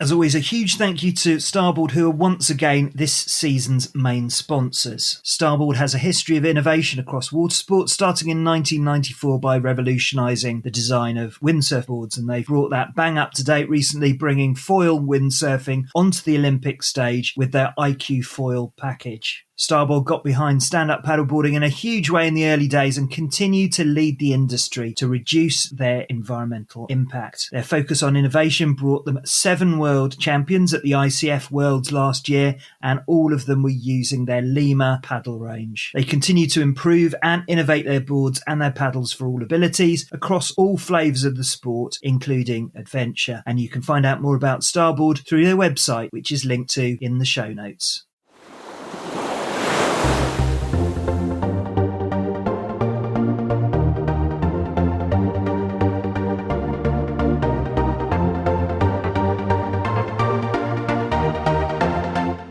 As always, a huge thank you to Starboard, who are once again this season's main sponsors. Starboard has a history of innovation across water sports, starting in 1994 by revolutionising the design of windsurf boards, and they've brought that bang up to date recently, bringing foil windsurfing onto the Olympic stage with their IQ foil package. Starboard got behind stand-up paddleboarding in a huge way in the early days and continue to lead the industry to reduce their environmental impact. Their focus on innovation brought them 7 world champions at the ICF Worlds last year, and all of them were using their Lima paddle range. They continue to improve and innovate their boards and their paddles for all abilities across all flavours of the sport, including adventure. And you can find out more about Starboard through their website, which is linked to in the show notes.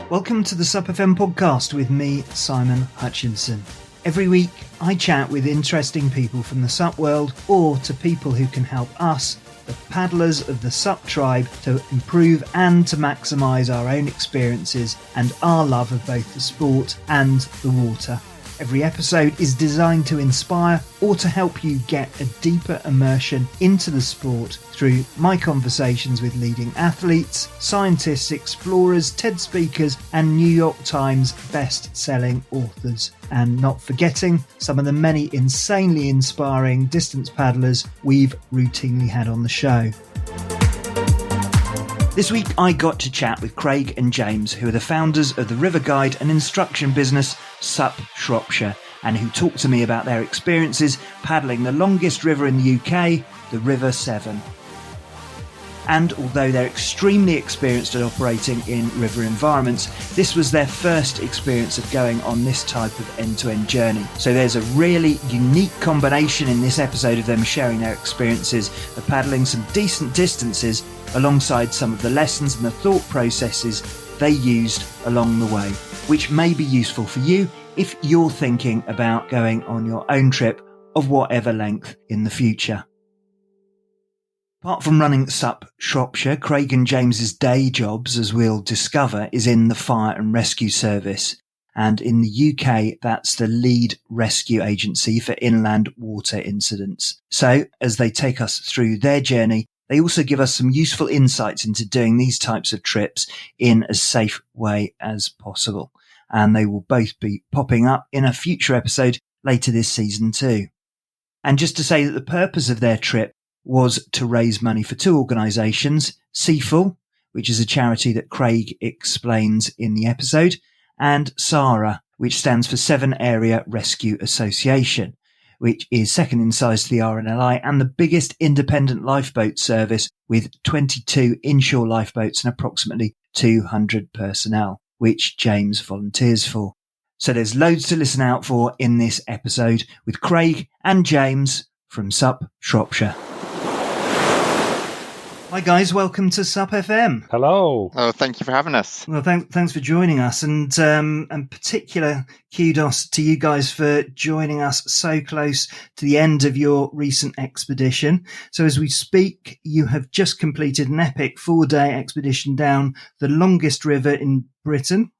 Welcome to the SUPfm podcast with me, Simon Hutchinson. Every week, I chat with interesting people from the SUP world, or to people who can help us, the paddlers of the SUP tribe, to improve and to maximise our own experiences and our love of both the sport and the water. Every episode is designed to inspire or to help you get a deeper immersion into the sport through my conversations with leading athletes, scientists, explorers, TED speakers, and New York Times best-selling authors. And not forgetting some of the many insanely inspiring distance paddlers we've routinely had on the show. This week I got to chat with Craig and James, who are the founders of the river guide and instruction business SUP Shropshire, and who talked to me about their experiences paddling the longest river in the UK, the River Severn. And although they're extremely experienced at operating in river environments, this was their first experience of going on this type of end-to-end journey. So there's a really unique combination in this episode of them sharing their experiences of paddling some decent distances alongside some of the lessons and the thought processes they used along the way, which may be useful for you if you're thinking about going on your own trip of whatever length in the future. Apart from running SUP Shropshire, Craig and James's day jobs, as we'll discover, is in the fire and rescue service. And in the UK, that's the lead rescue agency for inland water incidents. So as they take us through their journey, they also give us some useful insights into doing these types of trips in as safe way as possible. And they will both be popping up in a future episode later this season too. And just to say that the purpose of their trip was to raise money for 2 organisations, SEAFL, which is a charity that Craig explains in the episode, and SARA, which stands for Severn Area Rescue Association, which is second in size to the RNLI and the biggest independent lifeboat service with 22 inshore lifeboats and approximately 200 personnel, which James volunteers for. So there's loads to listen out for in this episode with Craig and James from SUP Shropshire. Hi guys, welcome to SUPfm. Hello. Oh, thank you for having us. Well, thanks for joining us, and particular kudos to you guys for joining us so close to the end of your recent expedition. So as we speak, you have just completed an epic 4-day expedition down the longest river in Britain,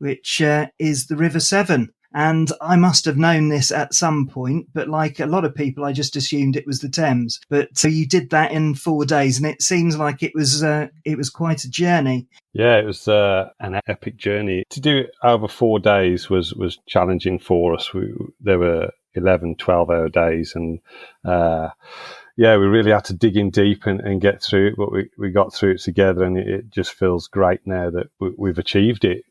which is the River Severn. And I must have known this at some point, but like a lot of people, I just assumed it was the Thames. But so you did that in 4 days, and it seems like it was quite a journey. Yeah, it was an epic journey. To do it over 4 days was challenging for us. There were 11, 12-hour days, and we really had to dig in deep and get through it. But we got through it together, and it just feels great now that we've achieved it.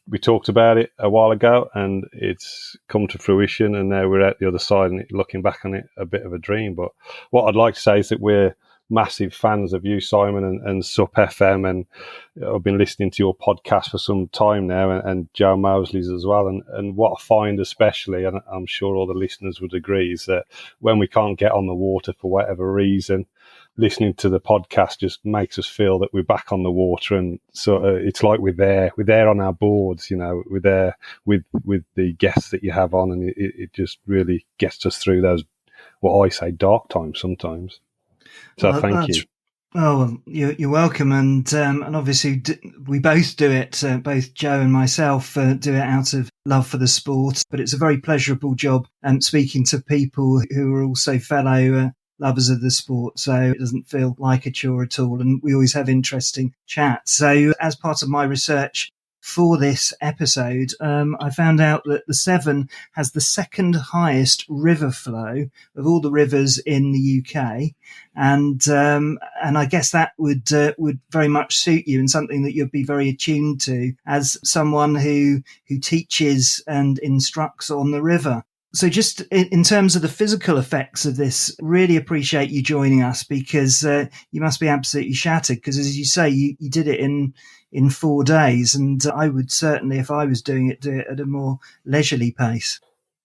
We talked about it a while ago, and it's come to fruition, and now we're at the other side, and looking back on it, a bit of a dream. But what I'd like to say is that we're massive fans of you, Simon, and SUPfm, and I've been listening to your podcast for some time now, and Joe Mosley's as well. And what I find especially, and I'm sure all the listeners would agree, is that when we can't get on the water for whatever reason, listening to the podcast just makes us feel that we're back on the water, and so it's like we're there on our boards, we're there with the guests that you have on, and it just really gets us through those, what I say, dark times sometimes. So thank you. Oh, well, you're welcome, and obviously we both do it. Both Joe and myself do it out of love for the sport. But it's a very pleasurable job, speaking to people who are also fellow lovers of the sport. So it doesn't feel like a chore at all, and we always have interesting chats. So as part of my research for this episode, I found out that the Severn has the second highest river flow of all the rivers in the UK, and I guess that would very much suit you, and something that you'd be very attuned to as someone who teaches and instructs on the river. So just in terms of the physical effects of this, really appreciate you joining us, because you must be absolutely shattered, because as you say, you did it in 4 days, and I would certainly, if I was doing it, do it at a more leisurely pace.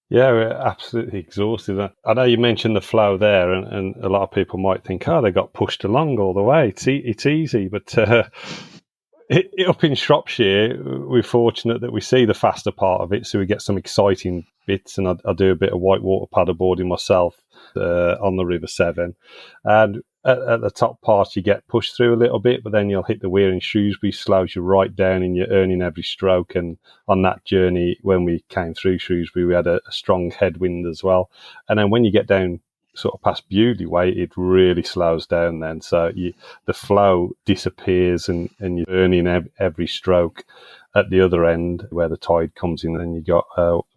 Yeah, we're absolutely exhausted. I know you mentioned the flow there, and a lot of people might think, oh, they got pushed along all the way. It's easy, but up in Shropshire, we're fortunate that we see the faster part of it, so we get some exciting bits. And I do a bit of whitewater paddleboarding myself on the River Severn, and at the top part you get pushed through a little bit, but then you'll hit the weir in Shrewsbury, slows you right down, and you're earning every stroke. And on that journey, when we came through Shrewsbury, we had a strong headwind as well. And then when you get down sort of past Bewley Way, it really slows down then. So the flow disappears, and you're earning every stroke at the other end where the tide comes in, and you got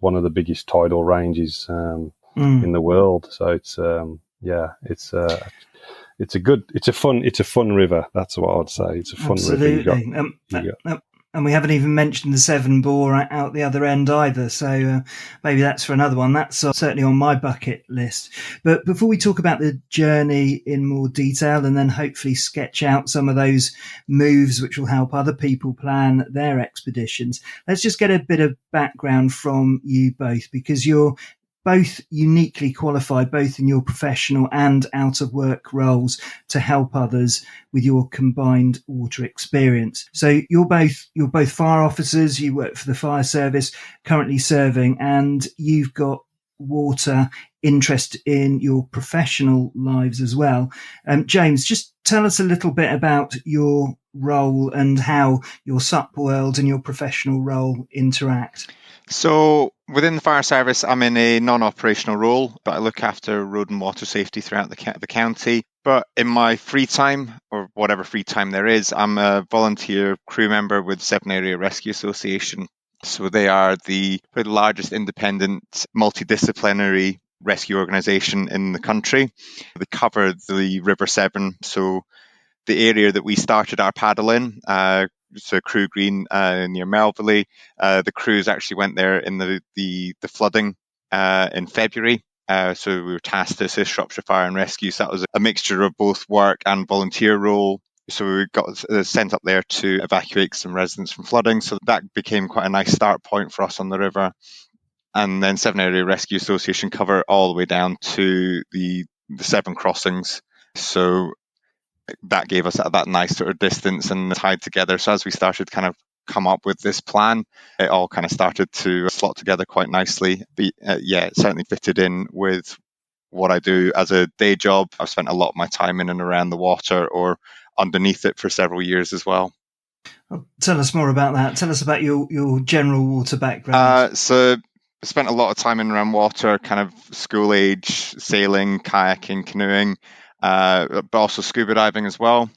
one of the biggest tidal ranges in the world. So it's it's a fun river. That's what I'd say. It's a fun Absolutely. river. And we haven't even mentioned the Severn Bore out the other end either. So maybe that's for another one. That's certainly on my bucket list. But before we talk about the journey in more detail, and then hopefully sketch out some of those moves which will help other people plan their expeditions, let's just get a bit of background from you both, because you're both uniquely qualified, both in your professional and out of work roles, to help others with your combined water experience. So you're both fire officers. You work for the fire service, currently serving, and you've got water interest in your professional lives as well. James, just tell us a little bit about your role and how your SUP world and your professional role interact. So within the fire service, I'm in a non-operational role, but I look after road and water safety throughout the county. But in my free time, or whatever free time there is, I'm a volunteer crew member with Severn Area Rescue Association. So they are the largest independent multidisciplinary rescue organisation in the country. They cover the River Severn, so the area that we started our paddle in, so Crew Green near Melville. The crews actually went there in the flooding in February. So we were tasked to assist Shropshire Fire and Rescue. So that was a mixture of both work and volunteer role. So we got sent up there to evacuate some residents from flooding. So that became quite a nice start point for us on the river. And then Severn Area Rescue Association cover all the way down to the Severn crossings. So that gave us that nice sort of distance and tied together. So as we started to kind of come up with this plan, it all kind of started to slot together quite nicely. But it certainly fitted in with what I do as a day job. I've spent a lot of my time in and around the water or underneath it for several years as well. Tell us more about that. Tell us about your general water background. So I spent a lot of time in and around water, kind of school age, sailing, kayaking, canoeing, but also scuba diving as well.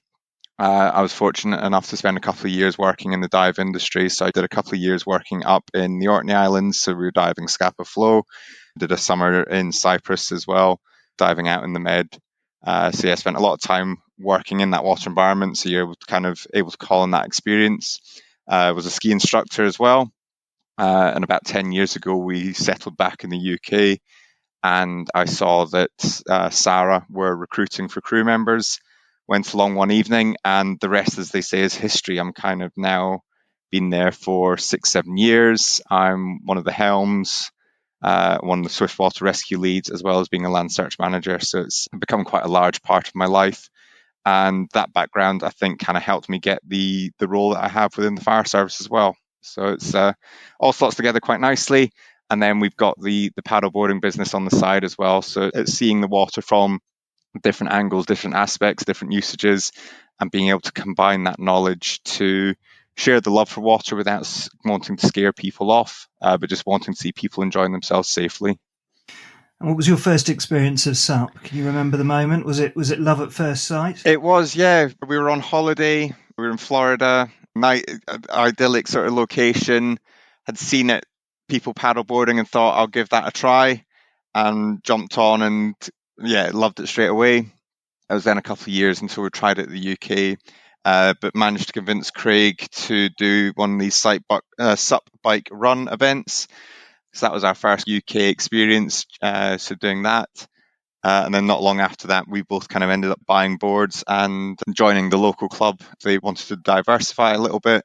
I was fortunate enough to spend a couple of years working in the dive industry. So I did a couple of years working up in the Orkney Islands. So we were diving Scapa Flow. Did a summer in Cyprus as well, diving out in the Med. I spent a lot of time working in that water environment. So you're able to call on that experience. I was a ski instructor as well. And about 10 years ago, we settled back in the UK, and I saw that Sarah were recruiting for crew members. Went along one evening, and the rest, as they say, is history. I'm kind of now been there for 6-7 years. I'm one of the helms, one of the swift water rescue leads, as well as being a land search manager. So it's become quite a large part of my life. And that background, I think, kind of helped me get the role that I have within the fire service as well. So it's all slots together quite nicely. And then we've got the paddleboarding business on the side as well. So it's seeing the water from different angles, different aspects, different usages, and being able to combine that knowledge to share the love for water without wanting to scare people off, but just wanting to see people enjoying themselves safely. And what was your first experience of SUP? Can you remember the moment? Was it love at first sight? It was, yeah. We were on holiday. We were in Florida. Nice, idyllic sort of location. Had seen it, people paddleboarding, and thought I'll give that a try, and jumped on, and yeah, loved it straight away. It was then a couple of years until we tried it in the UK, but managed to convince Craig to do one of these SUP bike run events. So that was our first UK experience. So doing that. And then not long after that, we both kind of ended up buying boards and joining the local club. They wanted to diversify a little bit.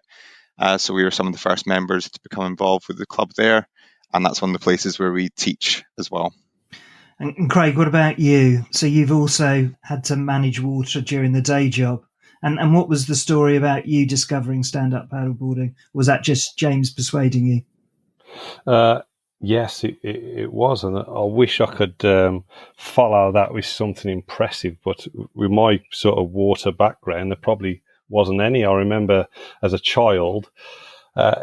So we were some of the first members to become involved with the club there. And that's one of the places where we teach as well. And Craig, what about you? So you've also had to manage water during the day job. And what was the story about you discovering stand-up paddleboarding? Was that just James persuading you? Yes, it was, and I wish I could follow that with something impressive. But with my sort of water background, there probably wasn't any. I remember as a child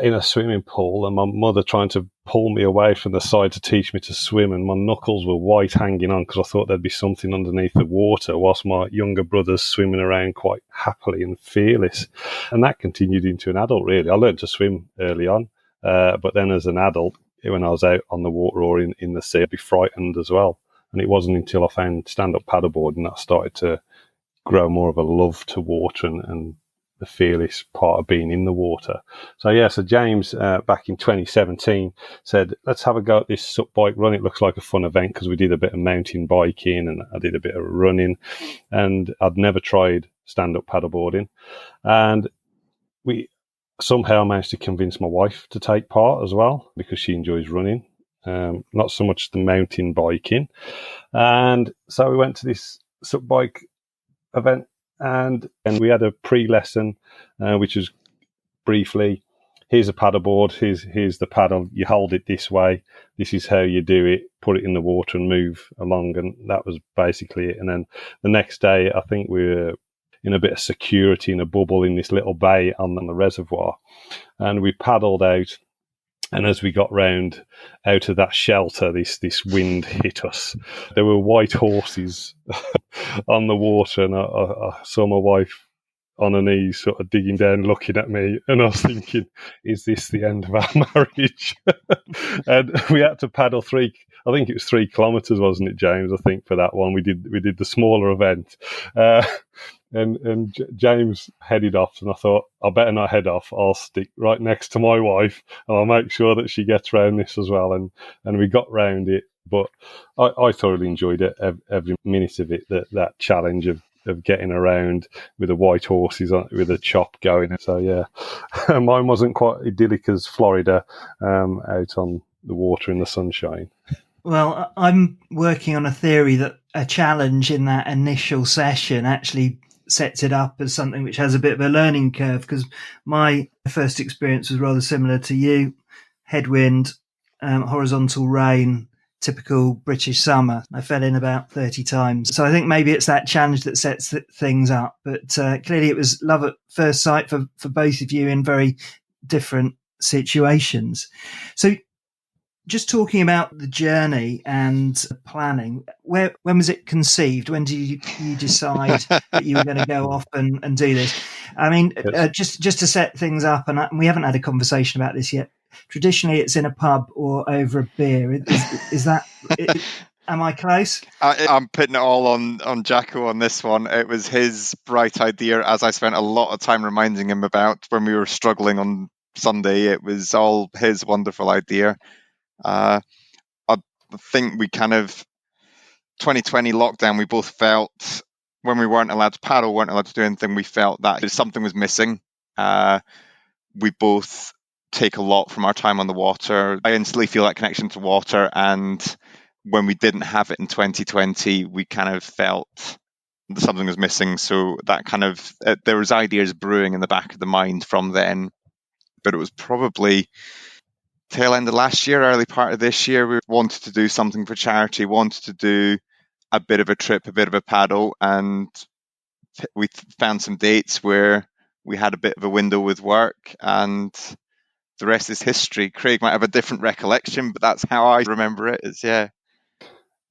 in a swimming pool, and my mother trying to pull me away from the side to teach me to swim, and my knuckles were white hanging on because I thought there'd be something underneath the water, whilst my younger brother's swimming around quite happily and fearless. And that continued into an adult, really. I learned to swim early on, but then as an adult, when I was out on the water or in the sea, I'd be frightened as well. And it wasn't until I found stand-up paddleboarding that I started to grow more of a love to water and the fearless part of being in the water. So James, back in 2017, said, let's have a go at this SUP bike run. It looks like a fun event because we did a bit of mountain biking and I did a bit of running. And I'd never tried stand-up paddleboarding. And we somehow managed to convince my wife to take part as well because she enjoys running, not so much the mountain biking. And so we went to this SUP bike event and we had a pre-lesson, which was briefly, here's a paddleboard, here's the paddle, you hold it this way, this is how you do it, put it in the water and move along. And that was basically it. And then the next day, I think we were in a bit of security in a bubble in this little bay on the reservoir. And we paddled out. And as we got round out of that shelter, this wind hit us. There were white horses on the water, and I saw my wife on her knees sort of digging down, looking at me, and I was thinking, is this the end of our marriage? And we had to paddle 3 kilometres, wasn't it, James? I think for that one we did the smaller event. And James headed off, and I thought, I better not head off. I'll stick right next to my wife, and I'll make sure that she gets round this as well. And we got round it, but I thoroughly enjoyed it, every minute of it. That challenge of getting around with the white horses with a chop going. So yeah, mine wasn't quite idyllic as Florida, out on the water in the sunshine. Well, I'm working on a theory that a challenge in that initial session actually sets it up as something which has a bit of a learning curve, because my first experience was rather similar to you. Headwind, horizontal rain, typical British summer. I fell in about 30 times. So I think maybe it's that challenge that sets things up. But clearly it was love at first sight for both of you in very different situations. So just talking about the journey and planning, when was it conceived? When did you decide that you were going to go off and do this? I mean, just to set things up, and we haven't had a conversation about this yet. Traditionally, it's in a pub or over a beer. Is that? Am I close? I'm putting it all on Jacko on this one. It was his bright idea, as I spent a lot of time reminding him about when we were struggling on Sunday. It was all his wonderful idea. I think we kind of 2020 lockdown, we both felt when we weren't allowed to paddle, weren't allowed to do anything, we felt that something was missing. We both take a lot from our time on the water. I instantly feel that connection to water, and when we didn't have it in 2020, we kind of felt that something was missing. So that kind of there was ideas brewing in the back of the mind from then, but it was probably tail end of last year, early part of this year, we wanted to do something for charity, wanted to do a bit of a trip, a bit of a paddle, and we found some dates where we had a bit of a window with work, and the rest is history. Craig might have a different recollection, but that's how I remember it.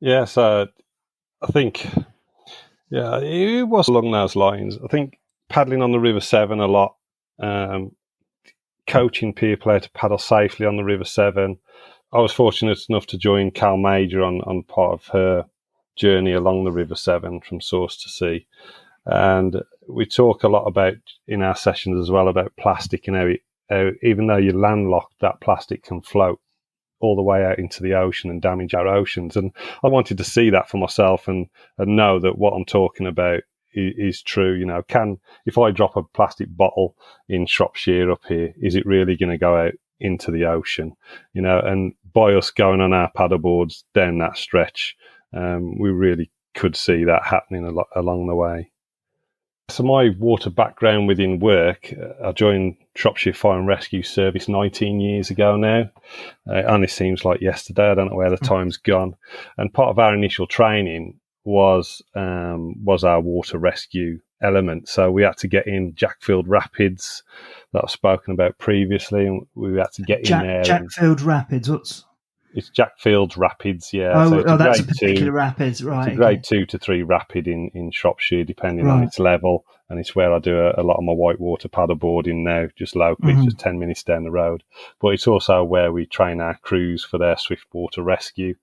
Yeah, so I think, it was along those lines. I think paddling on the River Severn a lot, coaching people how to paddle safely on the River Severn. I was fortunate enough to join Cal Major on part of her journey along the River Severn from source to sea. And we talk a lot about, in our sessions as well, about plastic and how even though you're landlocked, that plastic can float all the way out into the ocean and damage our oceans. And I wanted to see that for myself and know that what I'm talking about is true. You know, if I drop a plastic bottle in Shropshire up here, is it really going to go out into the ocean? You know, and by us going on our paddleboards down that stretch, we really could see that happening a lot along the way. So my water background within work, I joined Shropshire Fire and Rescue Service 19 years ago now. It only seems like yesterday. I don't know where the time's gone. And part of our initial training was our water rescue element. So we had to get in Jackfield Rapids that I've spoken about previously, and we had to get in there. Jackfield Rapids, It's Jackfield Rapids, yeah. So that's a particular rapids, right? It's a grade 2 to 3 rapid in Shropshire, depending on its level, and it's where I do a lot of my whitewater paddleboarding now, just locally, just 10 minutes down the road. But it's also where we train our crews for their swiftwater rescue.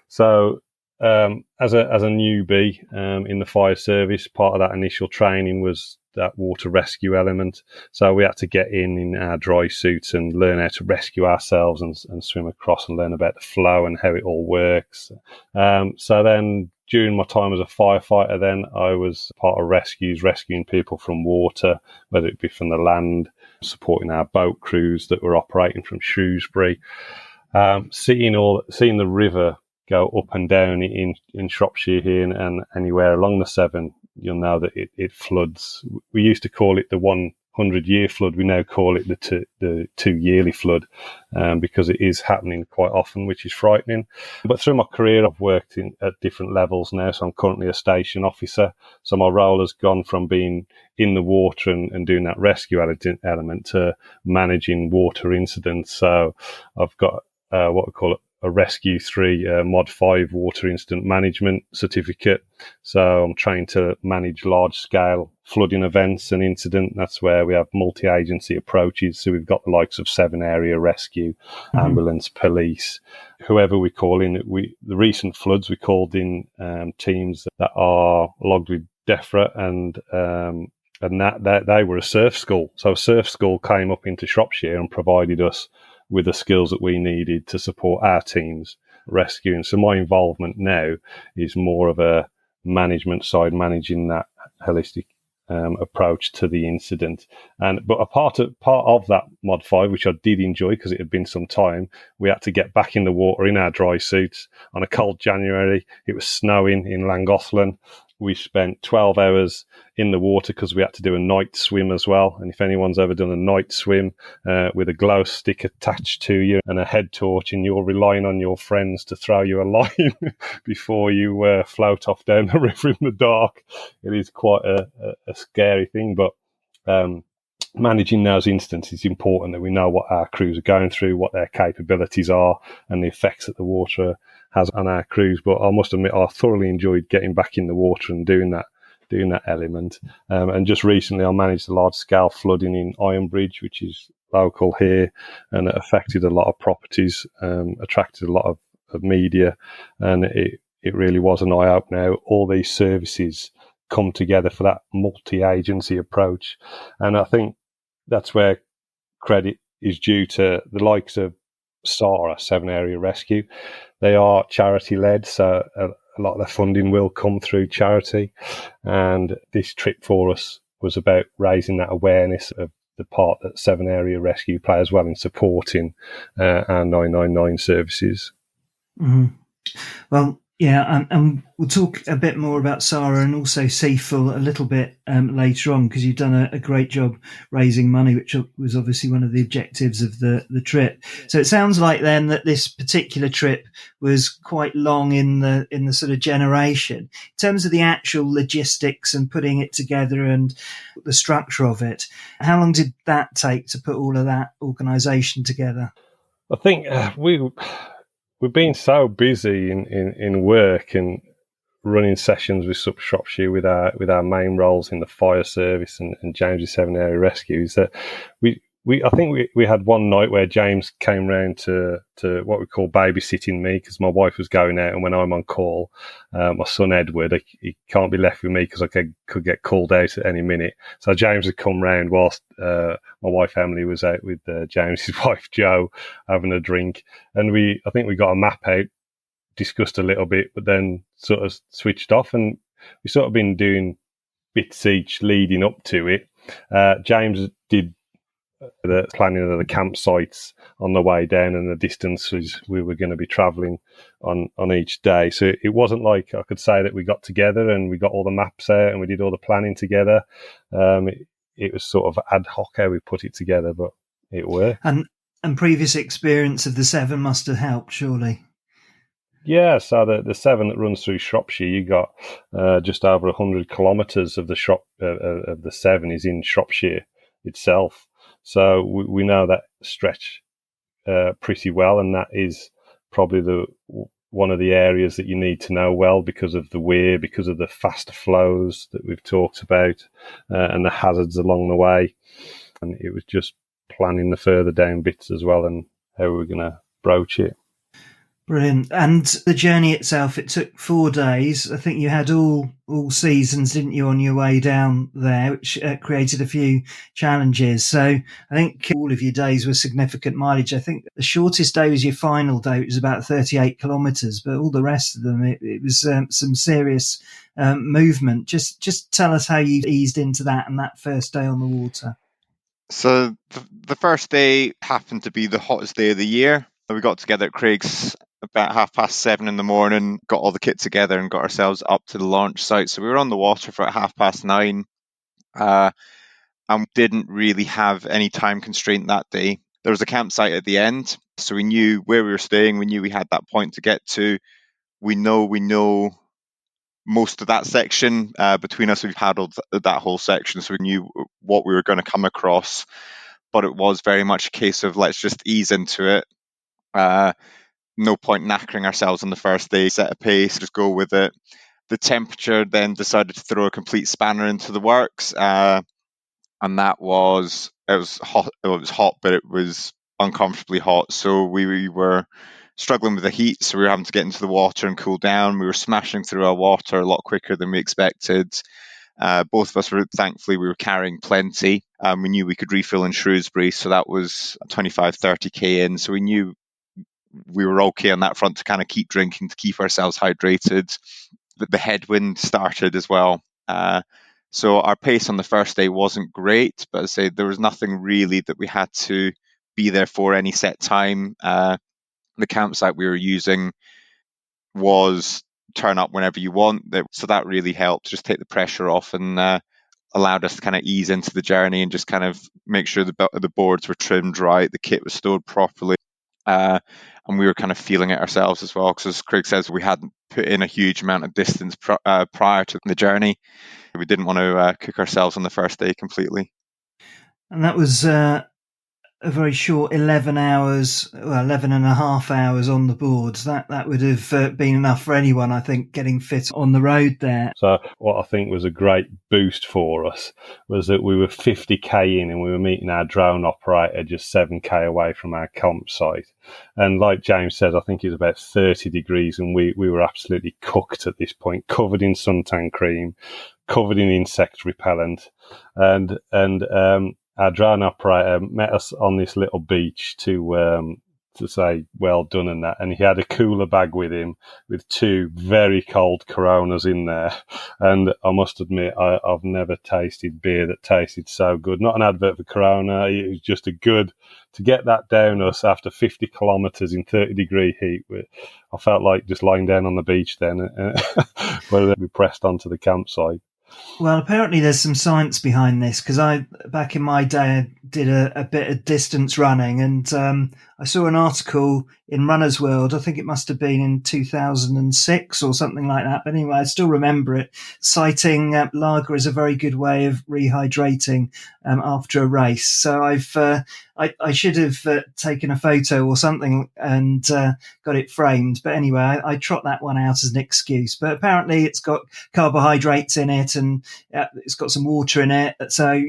So as a newbie in the fire service, part of that initial training was that water rescue element. So we had to get in our dry suits and learn how to rescue ourselves and swim across and learn about the flow and how it all works. So then during my time as a firefighter, then I was part of rescuing people from water, whether it be from the land, supporting our boat crews that were operating from Shrewsbury, seeing the river go up and down in Shropshire here and anywhere along the Severn. You'll know that it floods. We used to call it the 100-year flood. We now call it the 2-yearly flood because it is happening quite often, which is frightening. But through my career, I've worked at different levels now. So I'm currently a station officer. So my role has gone from being in the water and doing that rescue element to managing water incidents. So I've got what we call a Rescue 3 Mod 5 Water Incident Management Certificate. So I'm trained to manage large-scale flooding events and incident. That's where we have multi-agency approaches. So we've got the likes of Severn Area Rescue, ambulance, police, whoever we call in. The recent floods, we called in teams that are logged with DEFRA and that they were a surf school. So a surf school came up into Shropshire and provided us with the skills that we needed to support our teams rescuing. So my involvement now is more of a management side, managing that holistic approach to the incident. But a part of that Mod 5, which I did enjoy because it had been some time, we had to get back in the water in our dry suits on a cold January. It was snowing in Llangollen. We spent 12 hours in the water because we had to do a night swim as well. And if anyone's ever done a night swim with a glow stick attached to you and a head torch, and you're relying on your friends to throw you a line before you float off down the river in the dark, it is quite a scary thing. But managing those instances is important, that we know what our crews are going through, what their capabilities are, and the effects that the water has on our crews. But I must admit, I thoroughly enjoyed getting back in the water and doing that element. And just recently, I managed a large-scale flooding in Ironbridge, which is local here, and it affected a lot of properties, attracted a lot of media, and it really was an eye-opener. All these services come together for that multi-agency approach, and I think that's where credit is due to the likes of SARA, Severn Area Rescue. They are charity-led, so a lot of their funding will come through charity. And this trip for us was about raising that awareness of the part that Severn Area Rescue play as well in supporting our 999 services. Mm-hmm. Well, Yeah, and we'll talk a bit more about Sarah and also Seaful a little bit later on, because you've done a great job raising money, which was obviously one of the objectives of the trip. So it sounds like then that this particular trip was quite long in the sort of generation. In terms of the actual logistics and putting it together and the structure of it, how long did that take to put all of that organisation together? I think we've been so busy in work and running sessions with SUP Shropshire with our main roles in the fire service and James's Severn Area Rescues that I think we had one night where James came round to what we call babysitting me, because my wife was going out, and when I'm on call, my son Edward, he can't be left with me because I could get called out at any minute. So James had come round whilst my wife Emily was out with James's wife Jo having a drink, and I think we got a map out, discussed a little bit, but then sort of switched off, and we sort of been doing bits each leading up to it. James did the planning of the campsites on the way down and the distances we were going to be travelling on each day. So it wasn't like I could say that we got together and we got all the maps out and we did all the planning together. It was sort of ad hoc how we put it together, but it worked. And previous experience of the Severn must have helped, surely. Yeah, so the Severn that runs through Shropshire, you got just over 100 kilometres of the Severn is in Shropshire itself. So we know that stretch pretty well, and that is probably one of the areas that you need to know well because of the weir, because of the faster flows that we've talked about, and the hazards along the way. And it was just planning the further down bits as well and how we were going to broach it. Brilliant. And the journey itself, it took 4 days. I think you had all seasons, didn't you, on your way down there, which created a few challenges. So I think all of your days were significant mileage. I think the shortest day was your final day, which was about 38 kilometres, but all the rest of them, it was some serious movement. Just tell us how you eased into that and that first day on the water. So the first day happened to be the hottest day of the year. We got together at Craig's about 7:30 in the morning, got all the kit together and got ourselves up to the launch site. So we were on the water for at 9:30 and didn't really have any time constraint that day. There was a campsite at the end, so we knew where we were staying. We knew we had that point to get to. We know most of that section. Between us, we've paddled that whole section, so we knew what we were going to come across. But it was very much a case of let's just ease into it. No point knackering ourselves on the first day, set a pace, just go with it. The temperature then decided to throw a complete spanner into the works, and it was hot. It was hot, but it was uncomfortably hot. So we were struggling with the heat, so we were having to get into the water and cool down. We were smashing through our water a lot quicker than we expected. Both of us were thankfully we were carrying plenty. We knew we could refill in Shrewsbury, so that was 25-30k in. So we knew we were okay on that front to kind of keep drinking, to keep ourselves hydrated. The headwind started as well. So our pace on the first day wasn't great, but as I say, there was nothing really that we had to be there for any set time. The campsite we were using was turn up whenever you want. So that really helped, just take the pressure off and allowed us to kind of ease into the journey and just kind of make sure the boards were trimmed right, the kit was stored properly. And we were kind of feeling it ourselves as well, because as Craig says, we hadn't put in a huge amount of distance prior to the journey. We didn't want to cook ourselves on the first day completely. And that was a very short 11 hours, 11 and a half hours on the boards. That would have been enough for anyone, I think, getting fit on the road there. So what I think was a great boost for us was that we were 50k in and we were meeting our drone operator just 7k away from our campsite. And like James said, I think it was about 30 degrees and we were absolutely cooked at this point, covered in suntan cream, covered in insect repellent. And our drone operator met us on this little beach to to say well done and that. And he had a cooler bag with him with 2 very cold Coronas in there. And I must admit, I've never tasted beer that tasted so good. Not an advert for Corona. It was just to get that down us after 50 kilometres in 30-degree heat. I felt like just lying down on the beach then, where we pressed onto the campsite. Well, apparently there's some science behind this, because back in my day, I did a bit of distance running, and I saw an article in Runner's World. I think it must have been in 2006 or something like that. But anyway, I still remember it, citing lager as a very good way of rehydrating after a race. So I should have taken a photo or something and got it framed. But anyway, I trot that one out as an excuse. But apparently it's got carbohydrates in it, and it's got some water in it. So,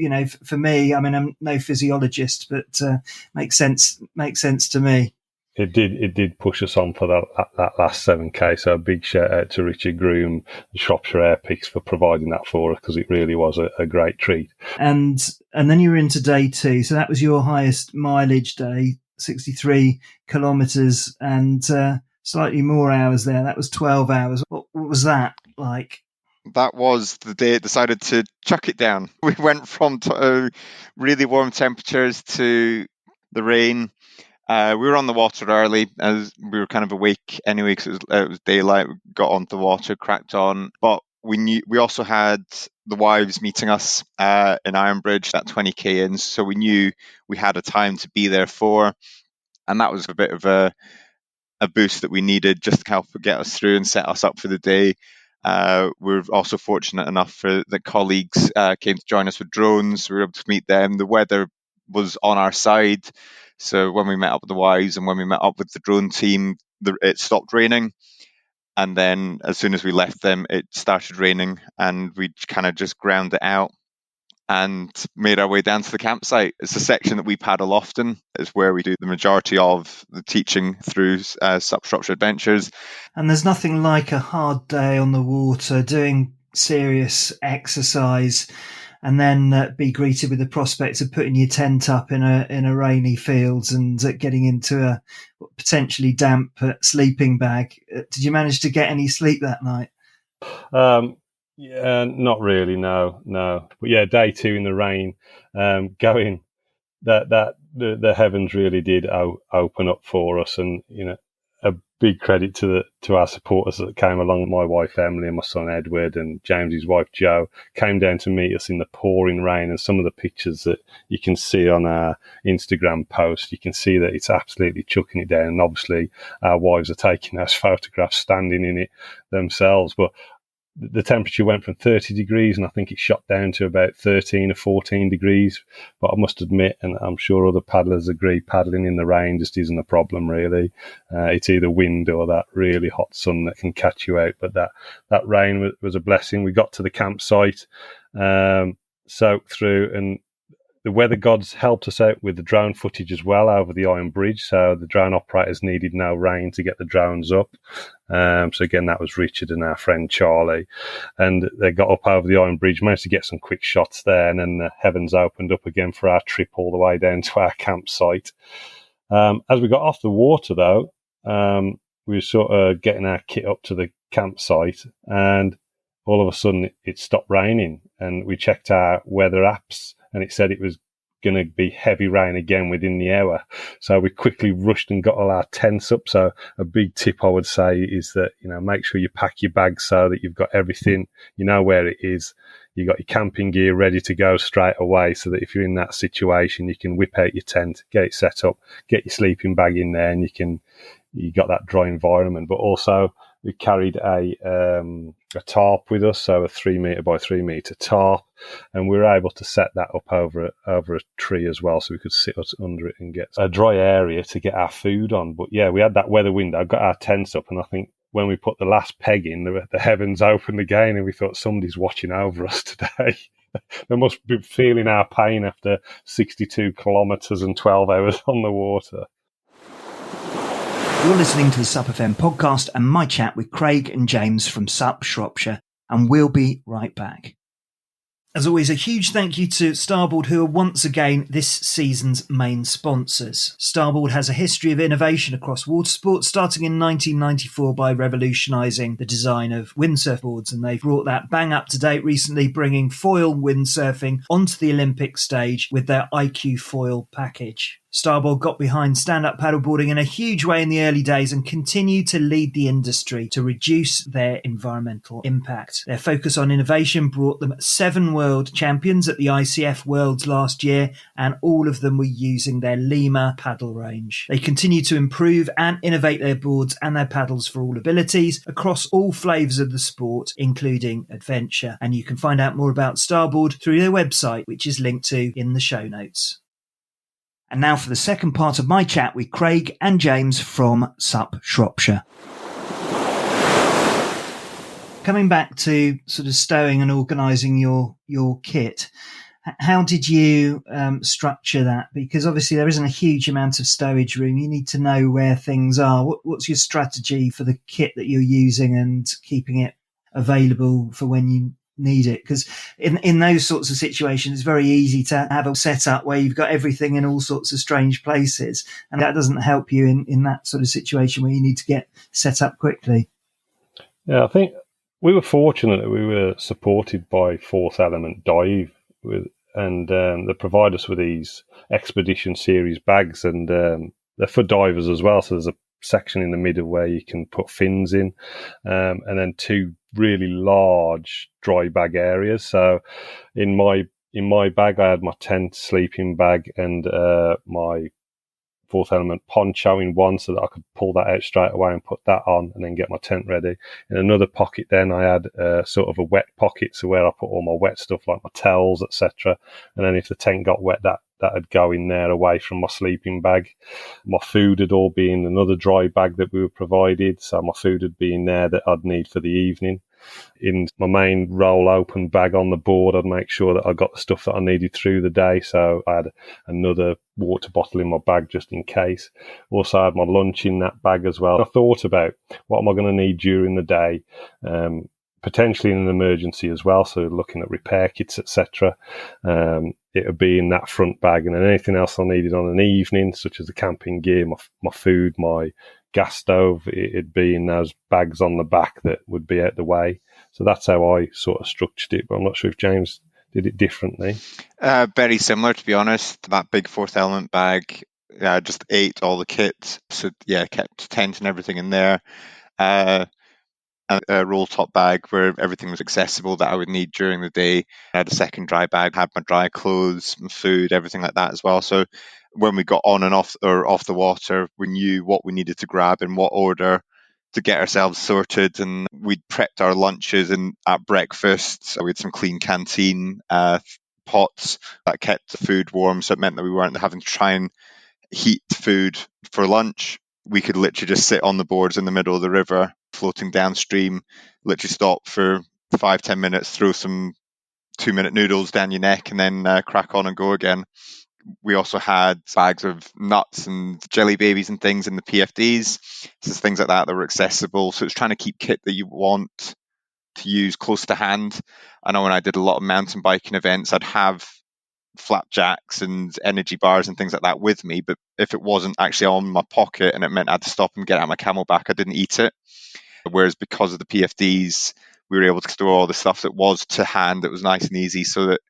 for me, I mean, I'm no physiologist, but makes sense to me. It did push us on for that last 7K. So a big shout out to Richard Groom and Shropshire Air Picks for providing that for us, because it really was a great treat. And then you were into day 2. So that was your highest mileage day, 63 kilometres and slightly more hours there. That was 12 hours. What was that like? That was the day it decided to chuck it down. We went from really warm temperatures to the rain. We were on the water early, as we were kind of awake anyway, because it was daylight. We got onto the water, cracked on. But we also had the wives meeting us in Ironbridge, that 20k in, so we knew we had a time to be there for, and that was a bit of a boost that we needed just to help get us through and set us up for the day. We're also fortunate enough that colleagues came to join us with drones. We were able to meet them. The weather was on our side. So when we met up with the wives and when we met up with the drone team, it stopped raining. And then as soon as we left them, it started raining, and we kind of just ground it out and made our way down to the campsite. It's a section that we paddle often. It's where we do the majority of the teaching through SUP Shropshire Adventures. And there's nothing like a hard day on the water, doing serious exercise, and then be greeted with the prospect of putting your tent up in a rainy fields and getting into a potentially damp sleeping bag. Did you manage to get any sleep that night? Yeah, not really. No. But yeah, day 2 in the rain, going that the heavens really did open up for us, and a big credit to our supporters that came along. My wife Emily and my son Edward and James's wife Jo came down to meet us in the pouring rain, and some of the pictures that you can see on our Instagram post, you can see that it's absolutely chucking it down, and obviously our wives are taking those photographs standing in it themselves. But the temperature went from 30 degrees and I think it shot down to about 13 or 14 degrees. But I must admit, and I'm sure other paddlers agree, paddling in the rain just isn't a problem, really. It's either wind or that really hot sun that can catch you out. But that rain was a blessing. We got to the campsite, soaked through, and the weather gods helped us out with the drone footage as well over the Iron Bridge. So the drone operators needed no rain to get the drones up. So again, that was Richard and our friend Charlie. And they got up over the Iron Bridge, managed to get some quick shots there. And then the heavens opened up again for our trip all the way down to our campsite. As we got off the water, though, we were sort of getting our kit up to the campsite, and all of a sudden it stopped raining. And we checked our weather apps, and it said it was going to be heavy rain again within the hour. So we quickly rushed and got all our tents up. So a big tip I would say is that, make sure you pack your bags so that you've got everything, where it is. You got your camping gear ready to go straight away, so that if you're in that situation, you can whip out your tent, get it set up, get your sleeping bag in there, and you got that dry environment. But also we carried a tarp with us, so a 3 metre by 3 metre tarp, and we were able to set that up over a tree as well, so we could sit under it and get a dry area to get our food on. But yeah, we had that weather window, got our tents up, and I think when we put the last peg in, the heavens opened again, and we thought somebody's watching over us today. They must be feeling our pain after 62 kilometres and 12 hours on the water. You're listening to the SUPfm podcast and my chat with Craig and James from SUP Shropshire, and we'll be right back. As always, a huge thank you to Starboard, who are once again this season's main sponsors. Starboard has a history of innovation across water sports, starting in 1994 by revolutionising the design of windsurf boards, and they've brought that bang up to date recently, bringing foil windsurfing onto the Olympic stage with their IQ foil package. Starboard got behind stand-up paddleboarding in a huge way in the early days and continue to lead the industry to reduce their environmental impact. Their focus on innovation brought them 7 world champions at the ICF Worlds last year, and all of them were using their Lima paddle range. They continue to improve and innovate their boards and their paddles for all abilities across all flavours of the sport, including adventure. And you can find out more about Starboard through their website, which is linked to in the show notes. And now for the second part of my chat with Craig and James from SUP Shropshire. Coming back to sort of stowing and organising your kit, how did you structure that? Because obviously there isn't a huge amount of stowage room. You need to know where things are. What's your strategy for the kit that you're using and keeping it available for when you need it? Because in those sorts of situations, it's very easy to have a setup where you've got everything in all sorts of strange places, and that doesn't help you in that sort of situation where you need to get set up quickly. Yeah, I think we were fortunate that we were supported by Fourth Element Dive, and they provide us with these Expedition Series bags, and they're for divers as well. So there's a section in the middle where you can put fins in, and then 2 really large dry bag areas. So in my bag, I had my tent, sleeping bag, and my Fourth Element poncho in one, so that I could pull that out straight away and put that on and then get my tent ready. In another pocket then I had sort of a wet pocket, so where I put all my wet stuff like my towels, etc. And then if the tent got wet, that'd go in there away from my sleeping bag. My food had all been in another dry bag that we were provided, so my food would be in there that I'd need for the evening. In my main roll open bag on the board, I'd make sure that I got the stuff that I needed through the day, so I had another water bottle in my bag just in case. Also I had my lunch in that bag as well. I thought about what am I going to need during the day, potentially in an emergency as well, so looking at repair kits, etc. It would be in that front bag, and then anything else I needed on an evening, such as the camping gear, my food, my gas stove, it'd be in those bags on the back that would be out the way. So that's how I sort of structured it, but I'm not sure if James did it differently. Very similar, to be honest. That big Fourth Element bag just ate all the kit. So yeah, kept tent and everything in there. And a roll top bag where everything was accessible that I would need during the day. I had a second dry bag, had my dry clothes, my food, everything like that as well. So when we got on and off the water, we knew what we needed to grab in what order to get ourselves sorted, and we'd prepped our lunches and at breakfast. So we had some clean canteen pots that kept the food warm, so it meant that we weren't having to try and heat food for lunch. We could literally just sit on the boards in the middle of the river, floating downstream, literally stop for 5-10 minutes, throw some 2-minute noodles down your neck, and then crack on and go again. We also had bags of nuts and jelly babies and things in the PFDs, so things like that were accessible. So it's trying to keep kit that you want to use close to hand. I know when I did a lot of mountain biking events, I'd have flapjacks and energy bars and things like that with me, but if it wasn't actually on my pocket and it meant I had to stop and get out my camelback, I didn't eat it. Whereas because of the PFDs, we were able to store all the stuff that was to hand, that was nice and easy, so that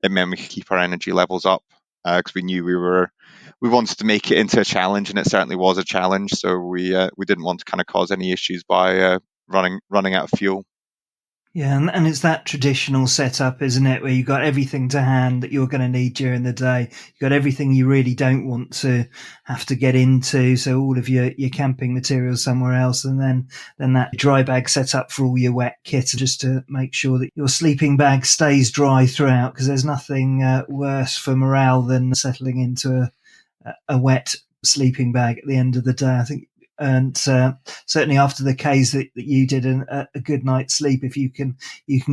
it meant we could keep our energy levels up, because we knew we wanted to make it into a challenge, and it certainly was a challenge. So we didn't want to kind of cause any issues by running out of fuel. Yeah, and it's that traditional setup, isn't it, where you've got everything to hand that you're going to need during the day. You've got everything you really don't want to have to get into, so all of your camping materials somewhere else, and then that dry bag set up for all your wet kit, just to make sure that your sleeping bag stays dry throughout, because there's nothing worse for morale than settling into a wet sleeping bag at the end of the day. I think, and certainly after the Ks that you did, a good night's sleep, if you can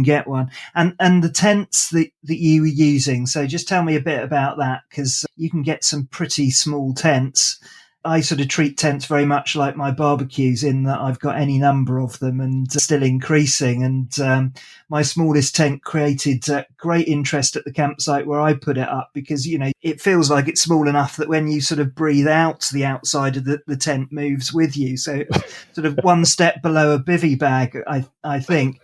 get one. And the tents that you were using, so just tell me a bit about that, because you can get some pretty small tents I sort of treat tents very much like my barbecues, in that I've got any number of them and still increasing. And my smallest tent created great interest at the campsite where I put it up, because, it feels like it's small enough that when you sort of breathe out, the outside of the tent moves with you. So it was sort of one step below a bivvy bag, I think.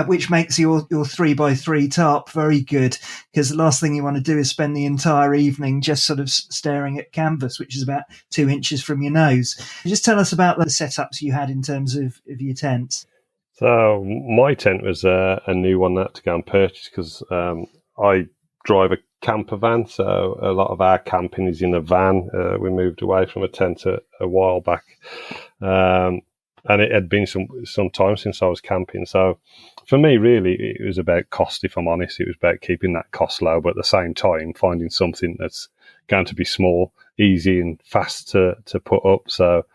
Which makes your 3x3 tarp very good, because the last thing you want to do is spend the entire evening just sort of staring at canvas, which is about 2 inches from your nose. Just tell us about the setups you had in terms of your tents. So my tent was a new one that I had to go and purchase, because I drive a camper van, so a lot of our camping is in a van. We moved away from a tent a while back, and it had been some time since I was camping. So for me, really, it was about cost, if I'm honest. It was about keeping that cost low, but at the same time, finding something that's going to be small, easy and fast to put up. So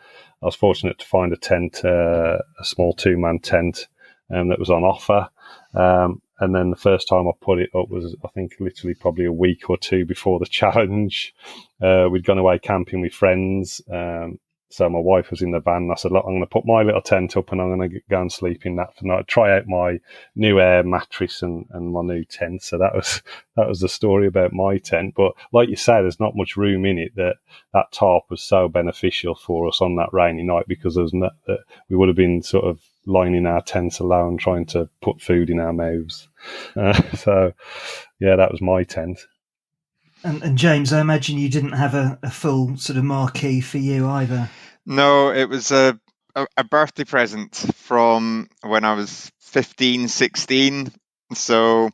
I was fortunate to find a tent, a small 2-man tent, that was on offer. And then the first time I put it up was, I think, literally probably a week or two before the challenge. We'd gone away camping with friends. So my wife was in the van, and I said, look, I'm going to put my little tent up and I'm going to go and sleep in that for the night, try out my new air mattress and my new tent. So that was the story about my tent. But like you say, there's not much room in it. That tarp was so beneficial for us on that rainy night, because we would have been sort of lying in our tents alone trying to put food in our mouths. So yeah, that was my tent. And James, I imagine you didn't have a full sort of marquee for you either. No, it was a birthday present from when I was 15, 16. So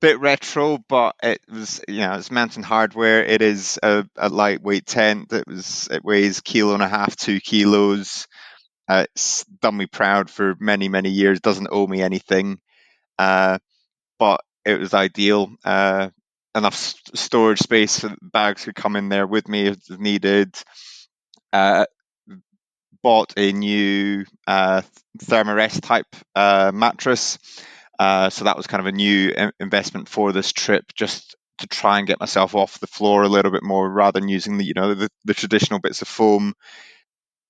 bit retro, but it was, it's Mountain Hardware. It is a lightweight tent. It weighs 1.5 kilos, 2 kilos. It's done me proud for many, many years. Doesn't owe me anything. But it was ideal. Enough storage space for bags could come in there with me if needed. Bought a new Thermarest type mattress. So that was kind of a new investment for this trip, just to try and get myself off the floor a little bit more, rather than using the traditional bits of foam.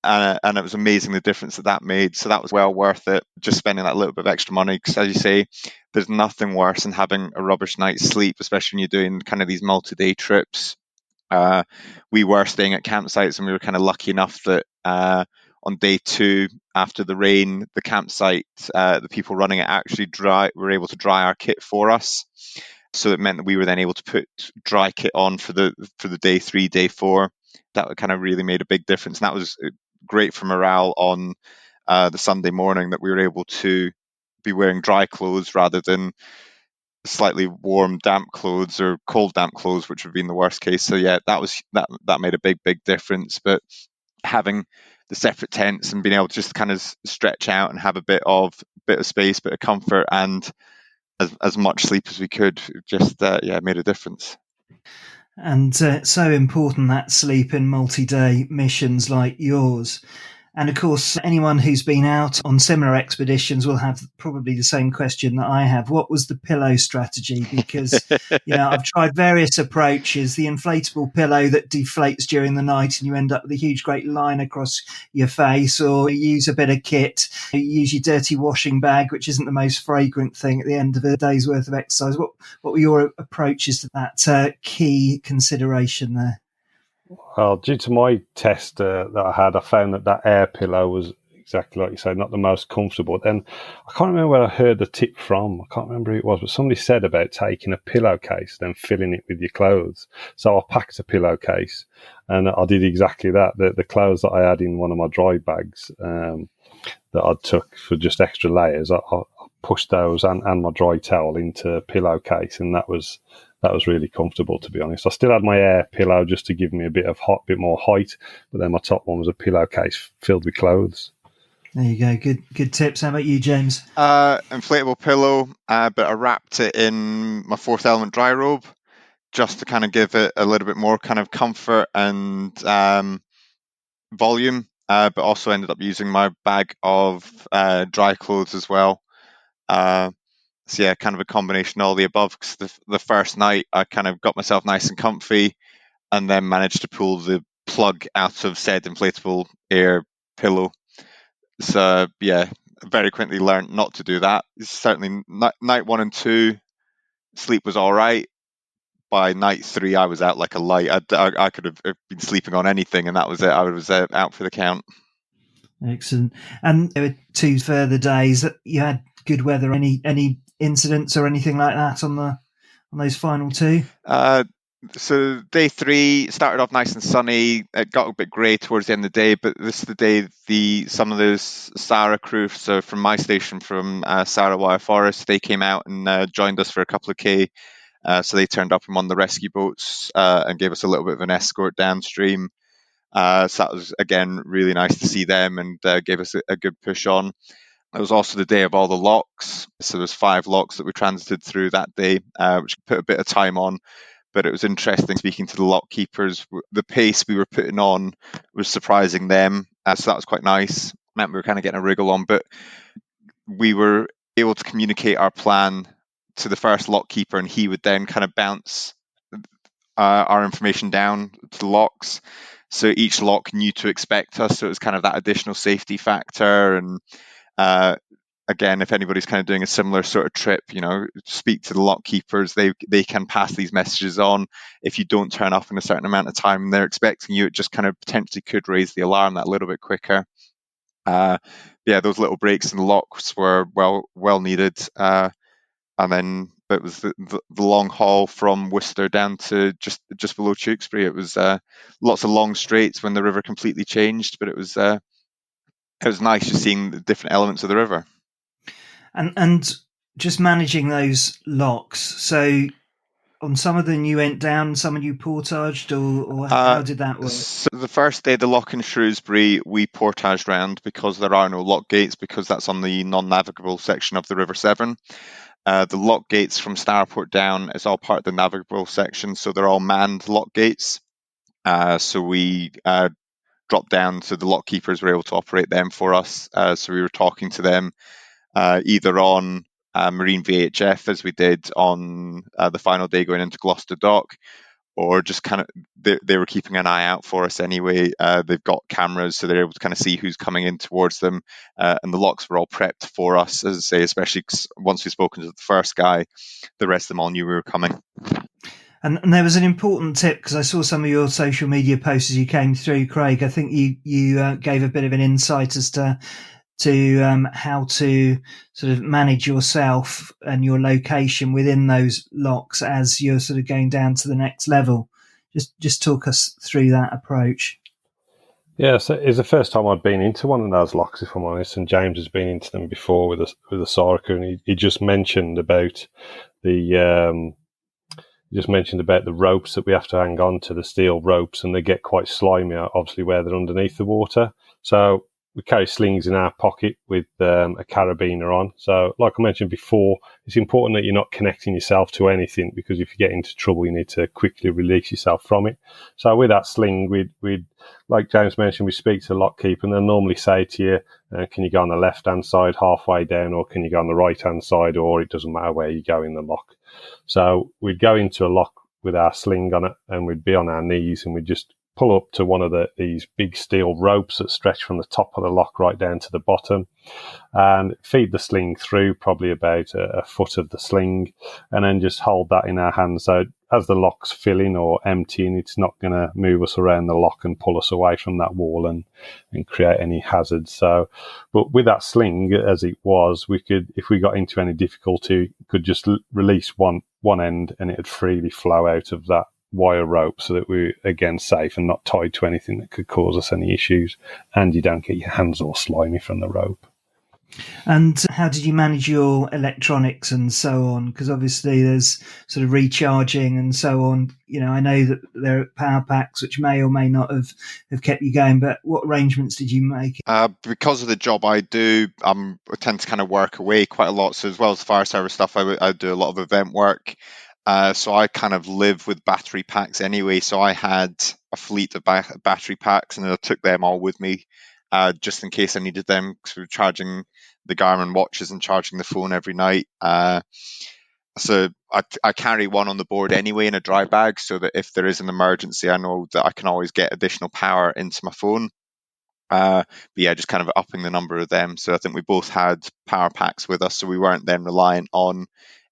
And it was amazing the difference that made. So that was well worth it, just spending that little bit of extra money. Because as you say, there's nothing worse than having a rubbish night's sleep, especially when you're doing kind of these multi-day trips. We were staying at campsites, and we were kind of lucky enough that on day 2, after the rain, the campsite, the people running it actually were able to dry our kit for us. So it meant that we were then able to put dry kit on for the day 3, day 4. That kind of really made a big difference, and that was great for morale on the Sunday morning, that we were able to be wearing dry clothes rather than slightly warm damp clothes or cold damp clothes, which would have been the worst case. So yeah, that made a big difference. But having the separate tents and being able to just kind of stretch out and have a bit of space, bit of comfort, and as much sleep as we could, just made a difference. And so important, that sleep in multi-day missions like yours. And of course, anyone who's been out on similar expeditions will have probably the same question that I have. What was the pillow strategy? Because, I've tried various approaches. The inflatable pillow that deflates during the night and you end up with a huge, great line across your face, or you use a bit of kit. You use your dirty washing bag, which isn't the most fragrant thing at the end of a day's worth of exercise. What were your approaches to that key consideration there? Well, due to my test that I had, I found that air pillow was exactly like you say, not the most comfortable. Then I can't remember where I heard the tip from. I can't remember who it was, but somebody said about taking a pillowcase, then filling it with your clothes. So I packed a pillowcase, and I did exactly that. The clothes that I had in one of my dry bags that I took for just extra layers, I pushed those and my dry towel into a pillowcase, and that was really comfortable, to be honest. I still had my air pillow just to give me a bit more height, but then my top one was a pillowcase filled with clothes. There you go. Good tips. How about you, James? Inflatable pillow, but I wrapped it in my Fourth Element dry robe, just to kind of give it a little bit more kind of comfort and volume, but also ended up using my bag of dry clothes as well. So yeah, kind of a combination of all the above, because the first night I kind of got myself nice and comfy, and then managed to pull the plug out of said inflatable air pillow. So very quickly learned not to do that. Certainly night 1 and 2, sleep was all right. By night 3, I was out like a light. I could have been sleeping on anything, and that was it. I was out for the count. Excellent. And there were 2 further days that you had good weather. Any incidents or anything like that on those final 2? So day 3 started off nice and sunny. It got a bit grey towards the end of the day, but this is the day some of those Sarah crew, so from my station, from Sarah Wire Forest, they came out and joined us for a couple of K. So they turned up on one of the rescue boats and gave us a little bit of an escort downstream. So that was, again, really nice to see them, and gave us a good push on. It was also the day of all the locks. So there's 5 locks that we transited through that day, which put a bit of time on. But it was interesting speaking to the lock keepers. The pace we were putting on was surprising them. So that was quite nice. Meant we were kind of getting a wriggle on, but we were able to communicate our plan to the first lock keeper, and he would then kind of bounce our information down to the locks. So each lock knew to expect us. So it was kind of that additional safety factor. And again, if anybody's kind of doing a similar sort of trip, speak to the lock keepers. They can pass these messages on. If you don't turn up in a certain amount of time and they're expecting you, it just kind of potentially could raise the alarm that little bit quicker. Those little breaks in the locks were well needed. And then it was the long haul from Worcester down to just below Tewkesbury. It was lots of long straights when the river completely changed, but it was nice just seeing the different elements of the river. And just managing those locks. So on some of them you went down, some of you portaged, or how did that work? So the first day, the lock in Shrewsbury, we portaged round because there are no lock gates, because that's on the non-navigable section of the River Severn. The lock gates from Starboard down is all part of the navigable section, so they're all manned lock gates. So we dropped down, so the lock keepers were able to operate them for us. So we were talking to them either on Marine VHF, as we did on the final day going into Gloucester Dock, or just kind of they were keeping an eye out for us anyway. They've got cameras, so they're able to kind of see who's coming in towards them. And the locks were all prepped for us, as I say, especially once we've spoken to the first guy, the rest of them all knew we were coming. And there was an important tip, because I saw some of your social media posts as you came through, Craig. I think you gave a bit of an insight as to how to sort of manage yourself and your location within those locks as you're sort of going down to the next level. Just talk us through that approach. Yeah, so it's the first time I'd been into one of those locks, if I'm honest, and James has been into them before with a Sarka, and he just mentioned about the ropes that we have to hang on to, the steel ropes, and they get quite slimy, obviously, where they're underneath the water. So we carry slings in our pocket with a carabiner on. So like I mentioned before, it's important that you're not connecting yourself to anything, because if you get into trouble, you need to quickly release yourself from it. So with that sling, we'd like James mentioned, we speak to the lock keeper, and they'll normally say to you, can you go on the left-hand side halfway down, or can you go on the right-hand side, or it doesn't matter where you go in the lock. So we'd go into a lock with our sling on it, and we'd be on our knees, and we'd just pull up to one of these big steel ropes that stretch from the top of the lock right down to the bottom, and feed the sling through probably about a foot of the sling, and then just hold that in our hands. So as the lock's filling or emptying, it's not going to move us around the lock and pull us away from that wall and create any hazards. So, but with that sling as it was, we could, if we got into any difficulty, could just release one end, and it'd freely flow out of that wire rope, so that we're again safe and not tied to anything that could cause us any issues, and you don't get your hands all slimy from the rope. And how did you manage your electronics and so on? Because obviously there's sort of recharging and so on. I know that there are power packs which may or may not have kept you going, but what arrangements did you make? Because of the job I do, I tend to kind of work away quite a lot. So as well as the fire service stuff, I do a lot of event work. So I kind of live with battery packs anyway. So I had a fleet of battery packs, and I took them all with me just in case I needed them. So charging the Garmin watches and charging the phone every night. I So I carry one on the board anyway in a dry bag, so that if there is an emergency, I know that I can always get additional power into my phone. But yeah, just kind of upping the number of them. So I think we both had power packs with us, so we weren't then reliant on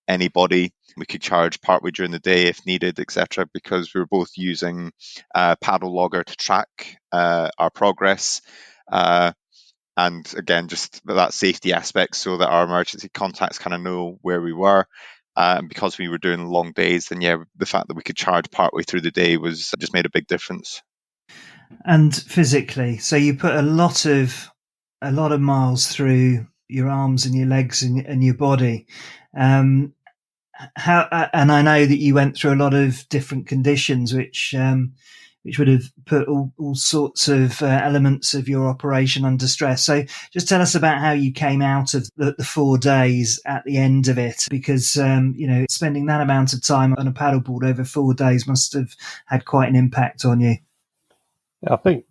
anybody. We could charge partway during the day if needed, etc., because we were both using paddle logger to track our progress. And again, just that safety aspect, so that our emergency contacts kind of know where we were. And because we were doing long days, then yeah, the fact that we could charge partway through the day was just made a big difference. And physically, so you put a lot of miles through your arms and your legs and your body. And I know that you went through a lot of different conditions, which would have put all sorts of elements of your operation under stress. So just tell us about how you came out of the 4 days at the end of it, because, spending that amount of time on a paddleboard over 4 days must have had quite an impact on you. I think,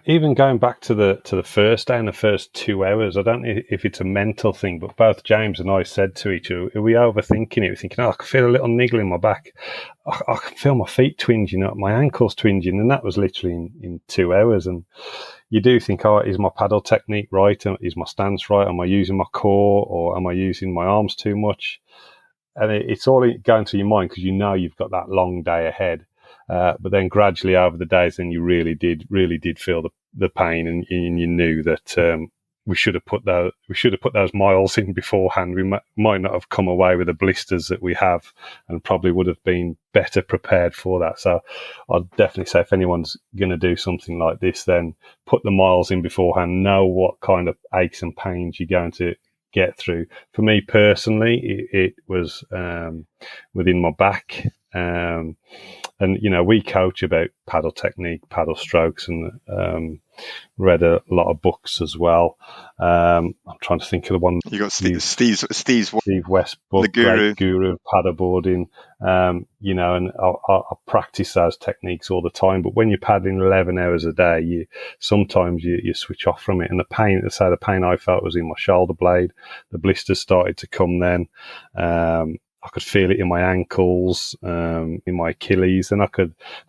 even going back to the first day and the first 2 hours, I don't know if it's a mental thing, but both James and I said to each other, are we overthinking it? We're thinking, I can feel a little niggle in my back. I can feel my feet twinging up, my ankles twinging, and that was literally in 2 hours. And you do think, is my paddle technique right? Is my stance right? Am I using my core, or am I using my arms too much? And it's all going through your mind, because you've got that long day ahead. But then gradually over the days, then you really did feel the pain, and you knew that we should have put those miles in beforehand. We might not have come away with the blisters that we have, and probably would have been better prepared for that. So I'd definitely say, if anyone's going to do something like this, then put the miles in beforehand. Know what kind of aches and pains you're going to get through. For me personally, it was within my back. And, we coach about paddle technique, paddle strokes, and read a lot of books as well. I'm trying to think of the one. You got Steve West book, great guru of paddleboarding. And I practice those techniques all the time. But when you're paddling 11 hours a day, sometimes you switch off from it. And the pain I felt was in my shoulder blade. The blisters started to come then. I could feel it in my ankles, in my Achilles, and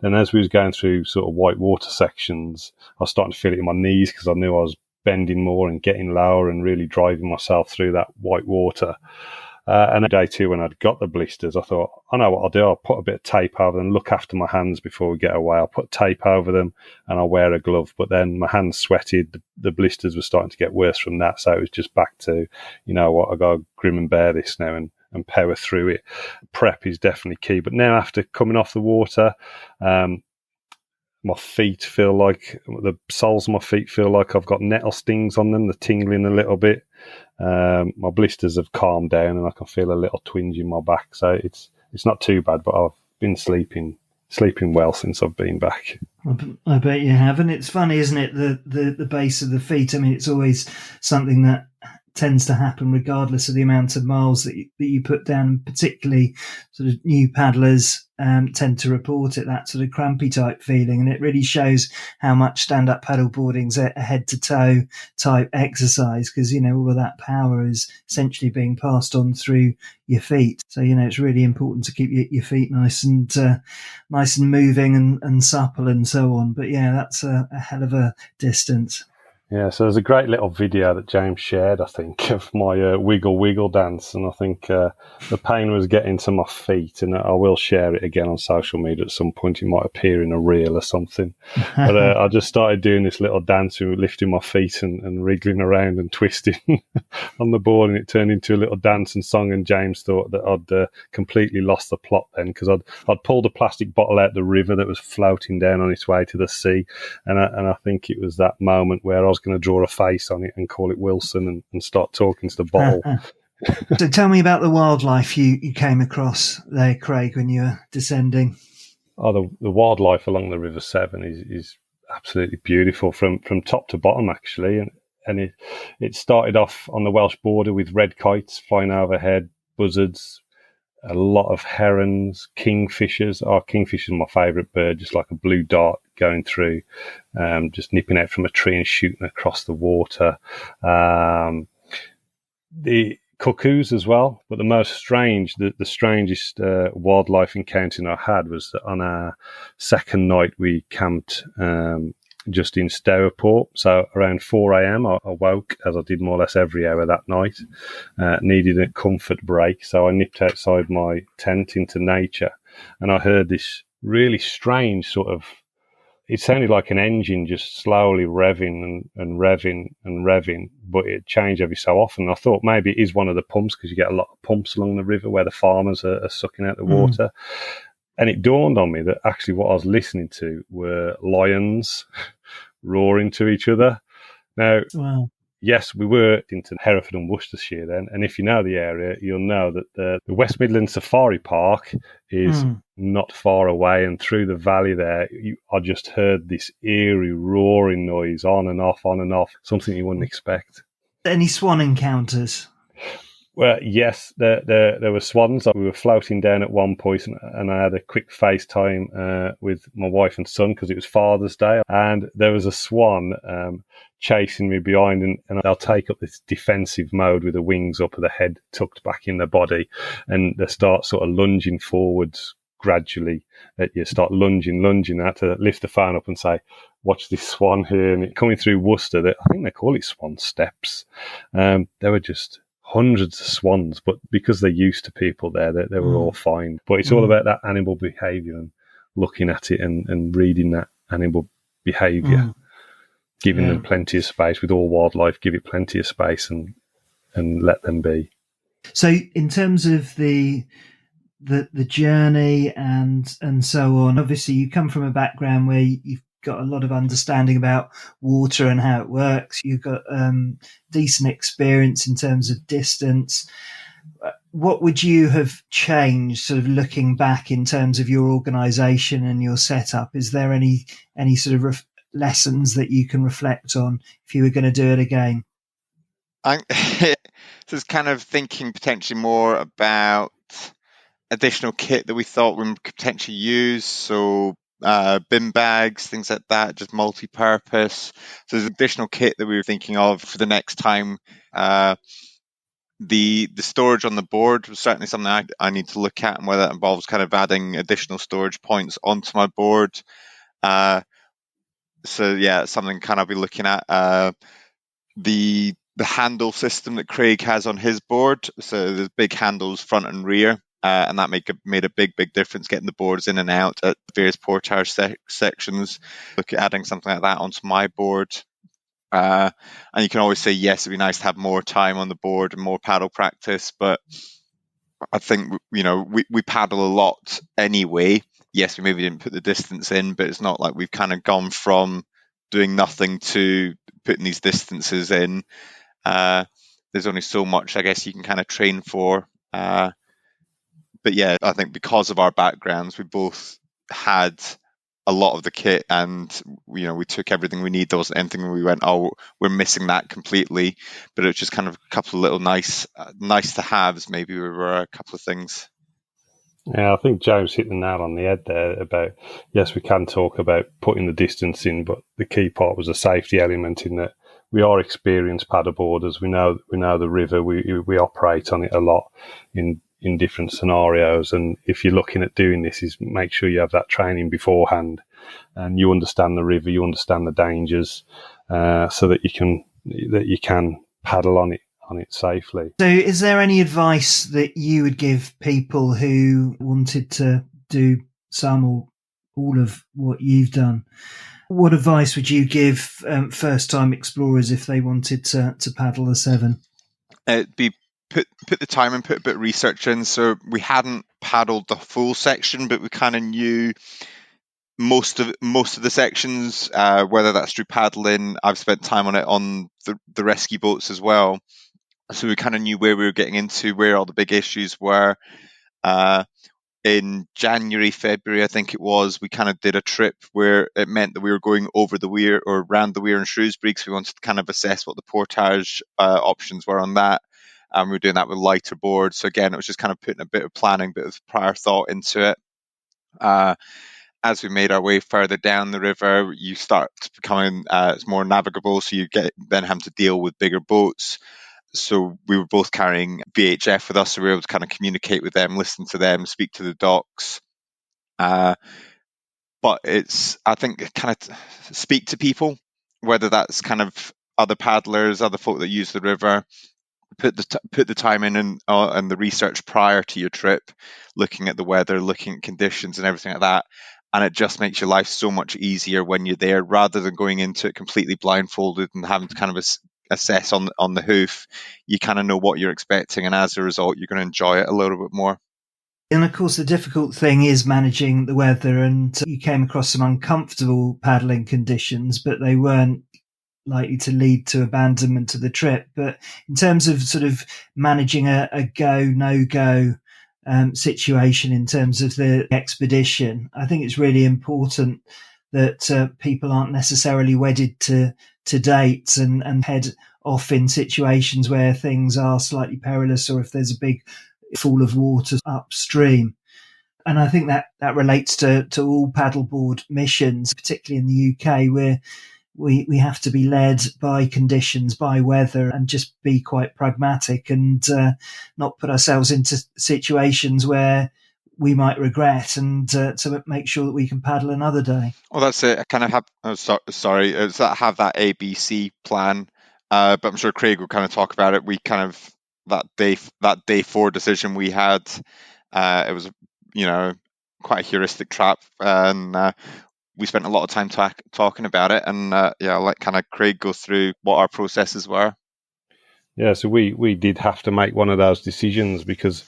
then as we was going through sort of white water sections, I was starting to feel it in my knees, because I knew I was bending more and getting lower and really driving myself through that white water. And at day 2, when I'd got the blisters, I thought, I know what I'll do. I'll put a bit of tape over them, look after my hands before we get away. I'll put tape over them and I'll wear a glove. But then my hands sweated. The blisters were starting to get worse from that. So it was just back to, I got to grim and bear this now and power through it. Prep is definitely key. But now, after coming off the water, my feet feel like, the soles of my feet feel like I've got nettle stings on them. They're tingling a little bit. My blisters have calmed down, and I can feel a little twinge in my back. So it's not too bad, but I've been sleeping well since I've been back. I bet you have. And it's funny, isn't it? The base of the feet. I mean, it's always something that tends to happen regardless of the amount of miles that you put down. Particularly sort of new paddlers tend to report it, that sort of crampy type feeling, and it really shows how much stand-up paddleboarding's a head-to-toe type exercise, because all of that power is essentially being passed on through your feet. So it's really important to keep your feet nice and moving and supple and so on. But yeah, that's a hell of a distance. Yeah, so there's a great little video that James shared, I think, of my wiggle dance, and I think the pain was getting to my feet, and I will share it again on social media at some point. It might appear in a reel or something. But I just started doing this little dance, lifting my feet and wriggling around and twisting on the board, and it turned into a little dance and song, and James thought that I'd completely lost the plot then, because I'd pulled a plastic bottle out the river that was floating down on its way to the sea, and I think it was that moment where I was going to draw a face on it and call it Wilson and start talking to the bottle. So tell me about the wildlife you came across there, Craig, when you were descending. Oh, the wildlife along the River Severn is absolutely beautiful from top to bottom, actually. And it started off on the Welsh border with red kites flying overhead, buzzards, a lot of herons, kingfishers. Kingfisher's my favourite bird, just like a blue dart going through, just nipping out from a tree and shooting across the water. The cuckoos as well. But the strangest wildlife encounter I had was that on our second night we camped just in Starboard. So around 4 a.m. I woke, as I did more or less every hour that night, needed a comfort break. So I nipped outside my tent into nature, and I heard this really strange sort of, it sounded like an engine just slowly revving and revving and revving, but it changed every so often. I thought maybe it is one of the pumps, because you get a lot of pumps along the river where the farmers are sucking out the water. And it dawned on me that actually what I was listening to were lions roaring to each other. Now, yes, we were into Hereford and Worcestershire then, and if you know the area, you'll know that the West Midlands Safari Park is not far away, and through the valley there, I just heard this eerie roaring noise on and off, something you wouldn't expect. Any swan encounters? Well, yes, there were swans. We were floating down at one point, and I had a quick FaceTime with my wife and son because it was Father's Day, and there was a swan chasing me behind, and they'll take up this defensive mode with the wings up and the head tucked back in the body, and they start sort of lunging forwards gradually. You start lunging. I had to lift the phone up and say, watch this swan here, and it coming through Worcester. I think they call it swan steps. They were just hundreds of swans, but because they're used to people there, they were all fine. But it's all about that animal behaviour and looking at it and reading that animal behaviour, giving them plenty of space. With all wildlife, give it plenty of space and let them be. So in terms of the journey and so on, obviously you come from a background where you've got a lot of understanding about water and how it works. You've got decent experience in terms of distance. What would you have changed, sort of looking back, in terms of your organisation and your setup? Is there any sort of lessons that you can reflect on if you were going to do it again? Just kind of thinking potentially more about additional kit that we thought we could potentially use. So bin bags, things like that, just multi-purpose. So there's additional kit that we were thinking of for the next time. The storage on the board was certainly something I need to look at, and whether that involves kind of adding additional storage points onto my board. So yeah, something kind of I'll be looking at. The handle system that Craig has on his board. So there's big handles front and rear. And that made a big difference getting the boards in and out at various portage sections. Look at adding something like that onto my board. And you can always say, yes, it'd be nice to have more time on the board and more paddle practice. But I think, we paddle a lot anyway. Yes, we maybe didn't put the distance in, but it's not like we've kind of gone from doing nothing to putting these distances in. There's only so much, I guess, you can kind of train for. But yeah, I think because of our backgrounds, we both had a lot of the kit, and we took everything we need. There wasn't anything we went, oh, we're missing that completely. But it was just kind of a couple of little nice to haves. Maybe were a couple of things. Yeah, I think James hit the nail on the head there about, yes, we can talk about putting the distance in, but the key part was a safety element, in that we are experienced paddleboarders. We know the river. We operate on it a lot in different scenarios, and if you're looking at doing this, is make sure you have that training beforehand and you understand the river, you understand the dangers, so that you can paddle on it safely. So is there any advice that you would give people who wanted to do some or all of what you've done? What advice would you give first time explorers if they wanted to paddle the Severn? It'd be put the time and put a bit of research in. So we hadn't paddled the full section, but we kind of knew most of the sections, whether that's through paddling. I've spent time on it on the rescue boats as well. So we kind of knew where we were getting into, where all the big issues were. In January, February, I think it was, we kind of did a trip where it meant that we were going over the weir or around the weir in Shrewsbury, because we wanted to kind of assess what the portage options were on that. And we were doing that with lighter boards. So again, it was just kind of putting a bit of planning, bit of prior thought into it. As we made our way further down the river, you start becoming it's more navigable, so you then have to deal with bigger boats. So we were both carrying VHF with us, so we were able to kind of communicate with them, listen to them, speak to the docks. But I think, kind of speak to people, whether that's kind of other paddlers, other folk that use the river. Put the time in and the research prior to your trip, looking at the weather, looking at conditions and everything like that. And it just makes your life so much easier when you're there, rather than going into it completely blindfolded and having to kind of assess on the hoof. You kind of know what you're expecting, and as a result, you're going to enjoy it a little bit more. And of course, the difficult thing is managing the weather, and you came across some uncomfortable paddling conditions, but they weren't likely to lead to abandonment of the trip. But in terms of sort of managing a go, no go situation in terms of the expedition, I think it's really important that people aren't necessarily wedded to dates and head off in situations where things are slightly perilous, or if there's a big fall of water upstream. And I think that relates to all paddleboard missions, particularly in the UK, where we have to be led by conditions, by weather, and just be quite pragmatic and not put ourselves into situations where we might regret, and to make sure that we can paddle another day. Well, that's it. I kind of have, it's that have that ABC plan, but I'm sure Craig will kind of talk about it. We kind of, that day 4 decision we had, it was, quite a heuristic trap, and we spent a lot of time talking about it. And I'll let kind of Craig go through what our processes were. Yeah, so we did have to make one of those decisions, because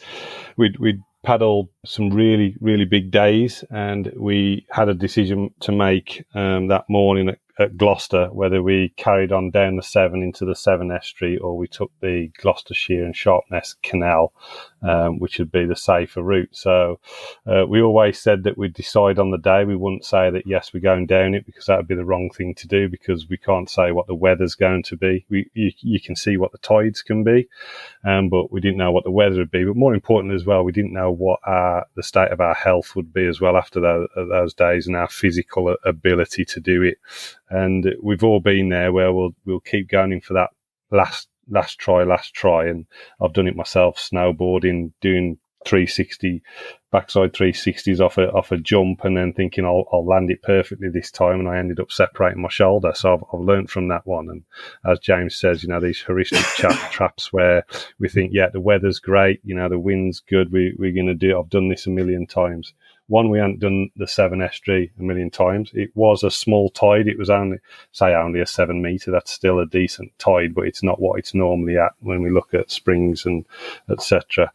we'd paddled some really, really big days, and we had a decision to make that morning at Gloucester, whether we carried on down the Severn into the Severn estuary, or we took the Gloucestershire and Sharpness Canal, which would be the safer route. So we always said that we'd decide on the day. We wouldn't say that, yes, we're going down it, because that would be the wrong thing to do, because we can't say what the weather's going to be. You can see what the tides can be, but we didn't know what the weather would be. But more importantly as well, we didn't know what the state of our health would be as well after those days, and our physical ability to do it. And we've all been there where we'll keep going in for that last try. And I've done it myself, snowboarding, doing 360 backside 360s off a jump, and then thinking I'll land it perfectly this time, and I ended up separating my shoulder. So I've learned from that one. And as James says, these heuristic traps where we think, yeah, the weather's great, the wind's good, we're going to do it. I've done this a million times. One, we hadn't done the Severn estuary a million times. It was a small tide. It was only a 7 metre. That's still a decent tide, but it's not what it's normally at when we look at springs and etc.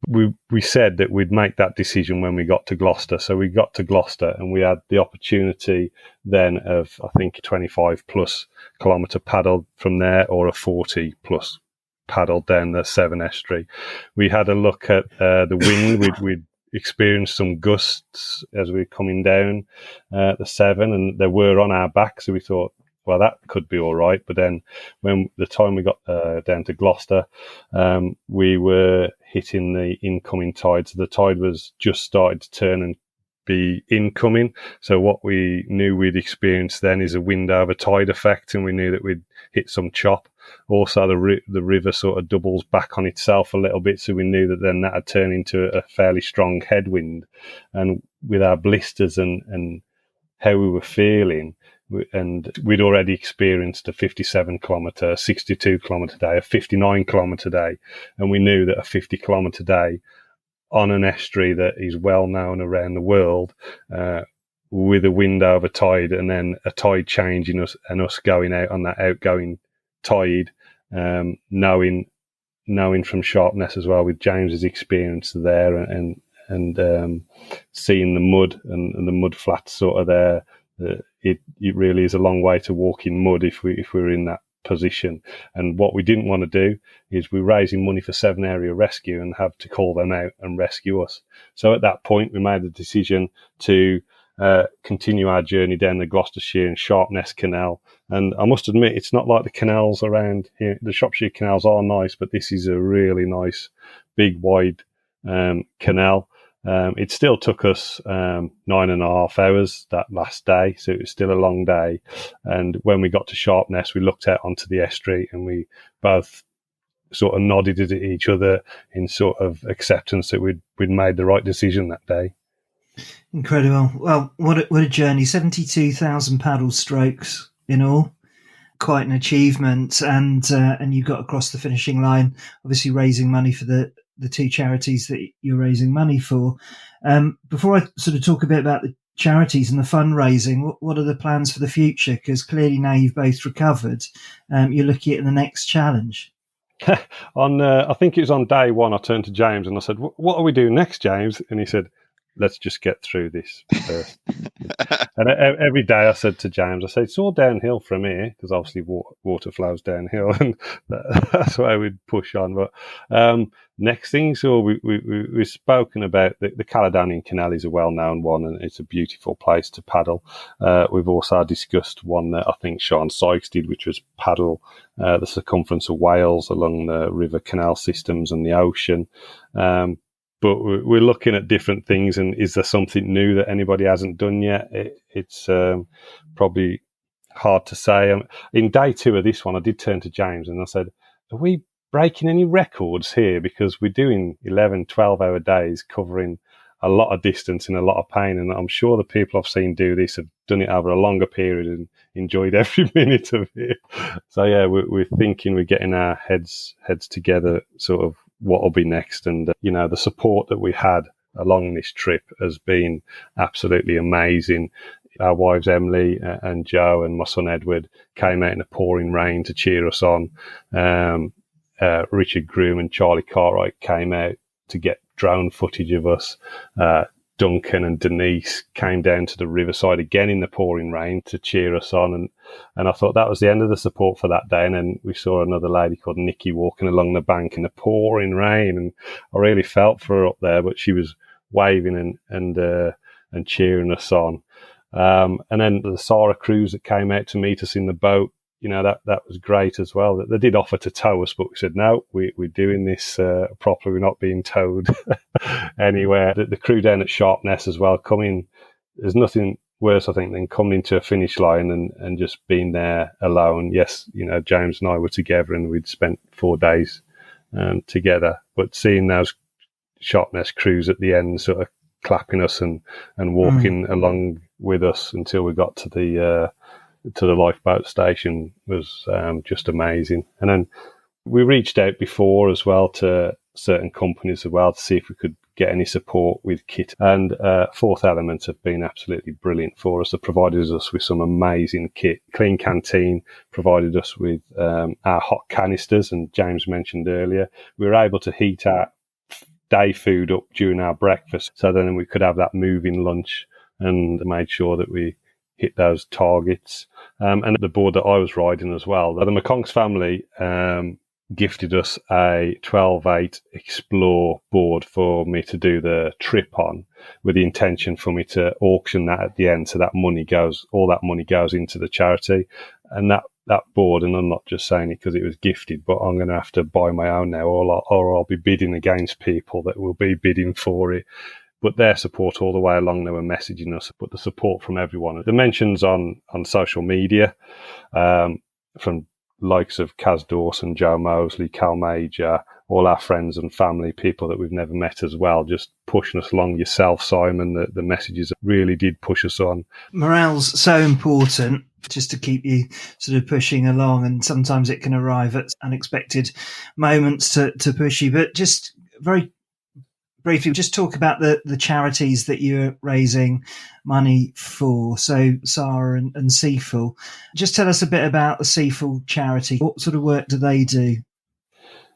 We said that we'd make that decision when we got to Gloucester. So we got to Gloucester, and we had the opportunity then of, I think, a 25 plus kilometre paddle from there, or a 40 plus paddle down the Severn estuary. We had a look at the wind. We'd experienced some gusts as we were coming down the Severn, and they were on our back, so we thought, well, that could be all right. But then when the time we got down to Gloucester, we were hitting the incoming tide. So the tide was just started to turn and be incoming. So what we knew we'd experienced then is a wind over tide effect, and we knew that we'd hit some chop. Also, the river sort of doubles back on itself a little bit, so we knew that then that had turned into a fairly strong headwind. And with our blisters and how we were feeling, and we'd already experienced a 57 kilometre, 62 kilometre day, a 59 kilometre day, and we knew that a 50 kilometre day on an estuary that is well known around the world, with a wind over tide, and then a tide changing us and us going out on that outgoing tide, knowing from Sharpness as well, with James's experience there, and seeing the mud and the mud flats sort of there, it really is a long way to walk in mud if we're in that position. And what we didn't want to do is we're raising money for Severn Area Rescue and have to call them out and rescue us. So at that point, we made the decision to continue our journey down the Gloucestershire and Sharpness Canal. And I must admit, it's not like the canals around here. The Shropshire canals are nice, but this is a really nice, big, wide canal. It still took us 9.5 hours that last day, so it was still a long day. And when we got to Sharpness, we looked out onto the estuary, and we both sort of nodded at each other in sort of acceptance that we'd made the right decision that day. Incredible. Well, what a journey. 72,000 paddle strokes in all. Quite an achievement. And you got across the finishing line, obviously raising money for the two charities that you're raising money for. Before I sort of talk a bit about the charities and the fundraising, what are the plans for the future? Because clearly now you've both recovered, you're looking at the next challenge. I think it was on day one, I turned to James and I said, what are we doing next, James? And he said, let's just get through this first. And every day I said to James, I said, it's all downhill from here, because obviously water flows downhill, and that's why we'd push on. But next thing, so we've spoken about the Caledonian Canal is a well-known one, and it's a beautiful place to paddle. We've also discussed one that I think Sean Sykes did, which was paddle the circumference of Wales along the river canal systems and the ocean. But we're looking at different things, and is there something new that anybody hasn't done yet? It's probably hard to say. In day two of this one, I did turn to James and I said, are we breaking any records here? Because we're doing 11, 12-hour days covering a lot of distance in a lot of pain, and I'm sure the people I've seen do this have done it over a longer period and enjoyed every minute of it. So yeah, we're thinking we're getting our heads together, sort of what will be next. And the support that we had along this trip has been absolutely amazing. Our wives Emily and Joe and my son Edward came out in the pouring rain to cheer us on. Richard Groom and Charlie Cartwright came out to get drone footage of us. Duncan and Denise came down to the riverside again in the pouring rain to cheer us on, and I thought that was the end of the support for that day. And then we saw another lady called Nikki walking along the bank in the pouring rain, and I really felt for her up there, but she was waving and cheering us on. And then the Sarah crews that came out to meet us in the boat, that was great as well. They did offer to tow us, but we said, no, we're doing this properly. We're not being towed anywhere. The crew down at Sharpness as well, there's nothing worse, I think, than coming into a finish line and just being there alone. Yes, James and I were together and we'd spent 4 days together, but seeing those Sharpness crews at the end sort of clapping us and walking along with us until we got to the lifeboat station was just amazing. And then we reached out before as well to certain companies as well to see if we could get any support with kit. And Fourth Element have been absolutely brilliant for us. They provided us with some amazing kit. Clean Canteen provided us with our hot canisters, and James mentioned earlier, we were able to heat our day food up during our breakfast, so then we could have that moving lunch and made sure that we hit those targets. And the board that I was riding as well, the McConks family gifted us a 12/8 Explore board for me to do the trip on, with the intention for me to auction that at the end, so all that money goes into the charity. And that board, and I'm not just saying it because it was gifted, but I'm going to have to buy my own now, or I'll be bidding against people that will be bidding for it. But their support all the way along, they were messaging us, but the support from everyone. The mentions on social media from likes of Kaz Dawson, Joe Mosley, Cal Major, all our friends and family, people that we've never met as well, just pushing us along. Yourself, Simon, the messages really did push us on. Morale's so important, just to keep you sort of pushing along, and sometimes it can arrive at unexpected moments to push you. But just very briefly, just talk about the charities that you're raising money for. So Sarah and Seaful. Just tell us a bit about the Seaful charity. What sort of work do they do?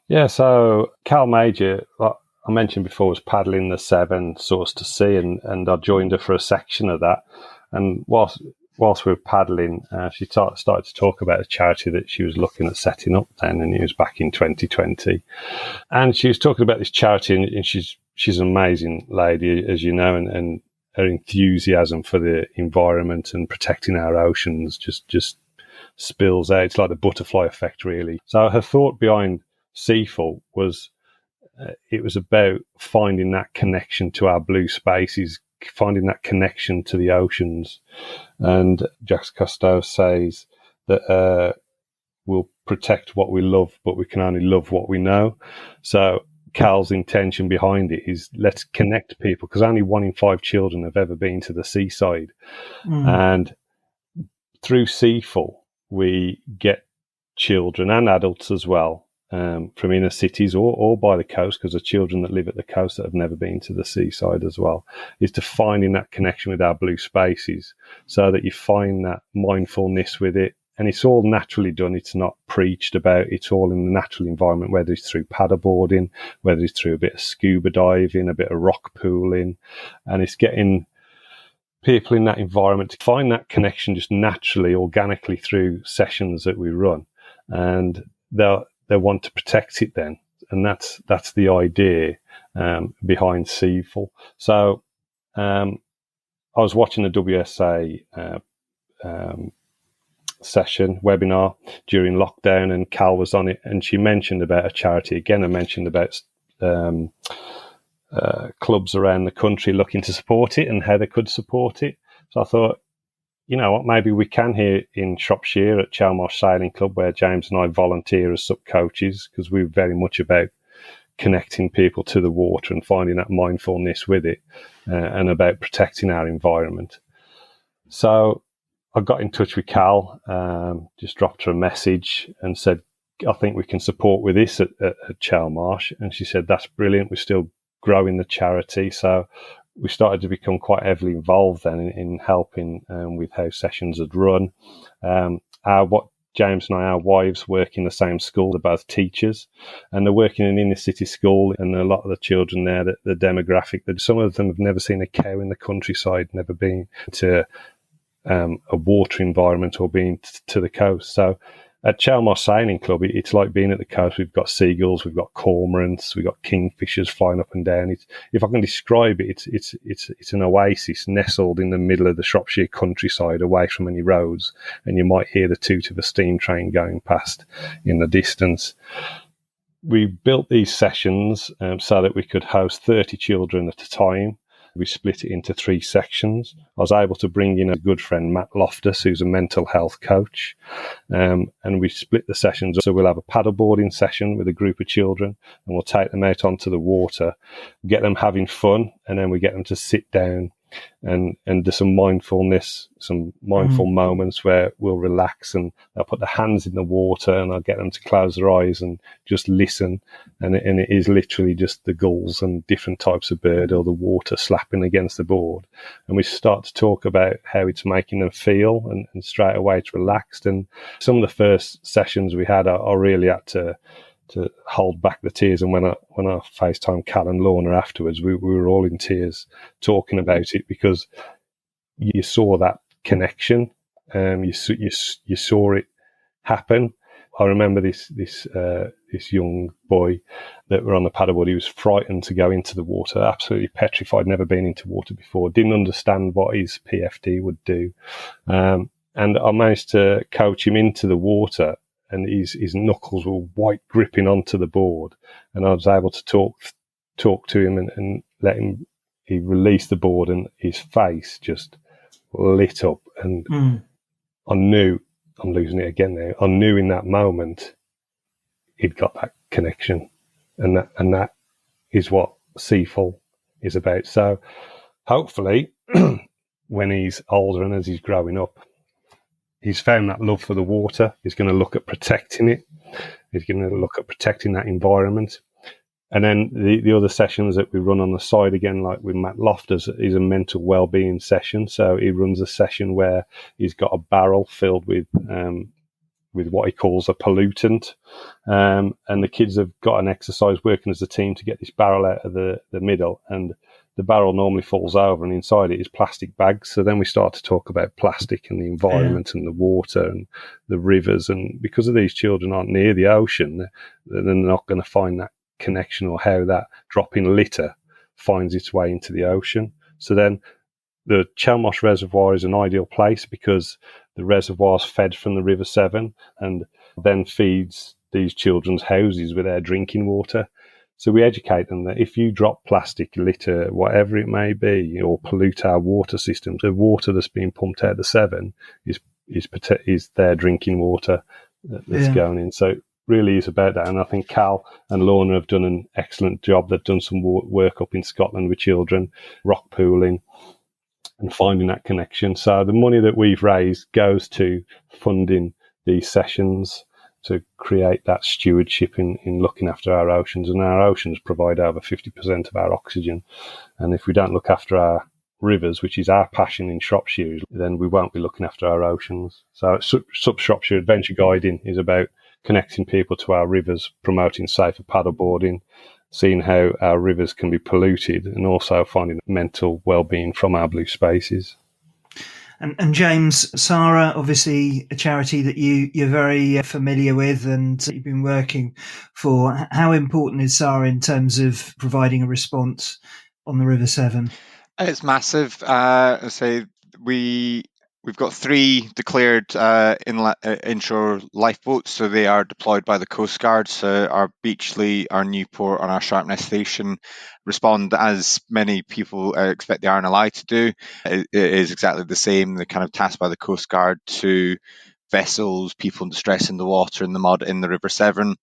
Yeah, so Cal Major, like I mentioned before, was paddling the Severn source to sea, and I joined her for a section of that. And whilst we were paddling, she started to talk about a charity that she was looking at setting up then, and it was back in 2020. And she was talking about this charity, and she's an amazing lady, as you know, and her enthusiasm for the environment and protecting our oceans just spills out. It's like the butterfly effect, really. So her thought behind Seaful was it was about finding that connection to our blue spaces, finding that connection to the oceans. And Jacques Cousteau says that we'll protect what we love, but we can only love what we know. So Cal's intention behind it is let's connect people, because only 1 in 5 children have ever been to the seaside. And through SUPfm, we get children and adults as well from inner cities or by the coast, because the children that live at the coast that have never been to the seaside as well, is to finding that connection with our blue spaces, so that you find that mindfulness with it. And it's all naturally done. It's not preached about. It's all in the natural environment, whether it's through paddleboarding, whether it's through a bit of scuba diving, a bit of rock pooling. And it's getting people in that environment to find that connection just naturally, organically through sessions that we run. And they want to protect it then. And that's the idea behind SUPfm. So I was watching the WSA session webinar during lockdown, and Cal was on it, and she mentioned about a charity again. I mentioned about clubs around the country looking to support it and how they could support it. So I thought, you know what, maybe we can here in Shropshire at Chalmarsh Sailing Club, where James and I volunteer as SUP coaches, because we're very much about connecting people to the water and finding that mindfulness with it, and about protecting our environment. So I got in touch with Cal, just dropped her a message and said, I think we can support with this at Chalmarsh. And she said, that's brilliant. We're still growing the charity. So we started to become quite heavily involved then in helping with how sessions had run. What James and I, our wives, work in the same school. They're both teachers, and they're working in an inner city school. And a lot of the children there, the demographic, that some of them have never seen a cow in the countryside, never been to a water environment or being to the coast. So at Chalmarsh Sailing Club, it's like being at the coast. We've got seagulls, we've got cormorants, we've got kingfishers flying up and down. If I can describe it, it's an oasis nestled in the middle of the Shropshire countryside, away from any roads, and you might hear the toot of a steam train going past in the distance. We built these sessions so that we could host 30 children at a time. We split it into 3 sections. I was able to bring in a good friend, Matt Loftus, who's a mental health coach. And we split the sessions. So we'll have a paddleboarding session with a group of children, and we'll take them out onto the water, get them having fun, and then we get them to sit down and do some mindfulness, some mindful moments where we'll relax, and they'll put their hands in the water, and I'll get them to close their eyes and just listen. And it is literally just the gulls and different types of bird, or the water slapping against the board. And we start to talk about how it's making them feel, and straight away it's relaxed. And some of the first sessions we had, I really had to hold back the tears. And when I FaceTime Cal and Lorna afterwards, we were all in tears talking about it, because you saw that connection. You saw it happen. I remember this young boy that were on the paddleboard. He was frightened to go into the water, absolutely petrified, never been into water before, didn't understand what his PFD would do. And I managed to coach him into the water, and his knuckles were white gripping onto the board. And I was able to talk to him and let him, he released the board, and his face just lit up. And I knew, I'm losing it again now, I knew in that moment he'd got that connection. And that is what SUPfm is about. So hopefully when he's older and as he's growing up, he's found that love for the water. He's going to look at protecting it. He's going to look at protecting that environment. And then the other sessions that we run on the side, again, like with Matt Loftus, is a mental well-being session. So he runs a session where he's got a barrel filled with what he calls a pollutant. And the kids have got an exercise working as a team to get this barrel out of the middle. And the barrel normally falls over, and inside it is plastic bags. So then we start to talk about plastic and the environment and the water and the rivers. And because of these children aren't near the ocean, they're not going to find that connection, or how that drop in litter finds its way into the ocean. So then the Chalmarsh Reservoir is an ideal place, because the reservoir is fed from the River Severn and then feeds these children's houses with their drinking water. So we educate them that if you drop plastic, litter, whatever it may be, or pollute our water systems, the water that's being pumped out of the Severn is their drinking water. that's going in. So it really is about that. And I think Cal and Lorna have done an excellent job. They've done some work up in Scotland with children, rock pooling, and finding that connection. So the money that we've raised goes to funding these sessions to create that stewardship in looking after our oceans. And our oceans provide over 50% of our oxygen. And if we don't look after our rivers, which is our passion in Shropshire, then we won't be looking after our oceans. So SUP Shropshire Adventure Guiding is about connecting people to our rivers, promoting safer paddleboarding, seeing how our rivers can be polluted, and also finding mental well-being from our blue spaces. And James, SARA, obviously a charity that you're very familiar with and you've been working for. How important is SARA in terms of providing a response on the River Severn? It's massive. I say we've got 3 declared inshore lifeboats, so they are deployed by the Coast Guard. So our Beachley, our Newport, and our Sharpness Station respond as many people expect the RNLI to do. It is exactly the same. They're kind of tasked by the Coast Guard to vessels, people in distress in the water, in the mud, in the River Severn.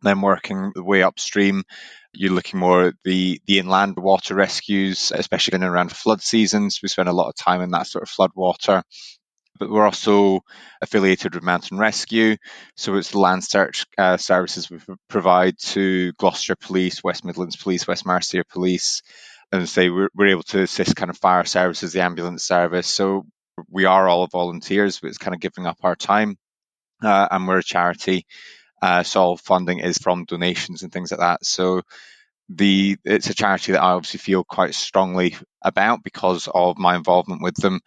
Then working the way upstream, you're looking more at the inland water rescues, especially in and around flood seasons. We spend a lot of time in that sort of flood water. But we're also affiliated with Mountain Rescue. So it's the land search services we provide to Gloucester Police, West Midlands Police, West Mercia Police. And say we're able to assist kind of fire services, the ambulance service. So we are all volunteers, but it's kind of giving up our time. And we're a charity. So all funding is from donations and things like that. So it's a charity that I obviously feel quite strongly about because of my involvement with them.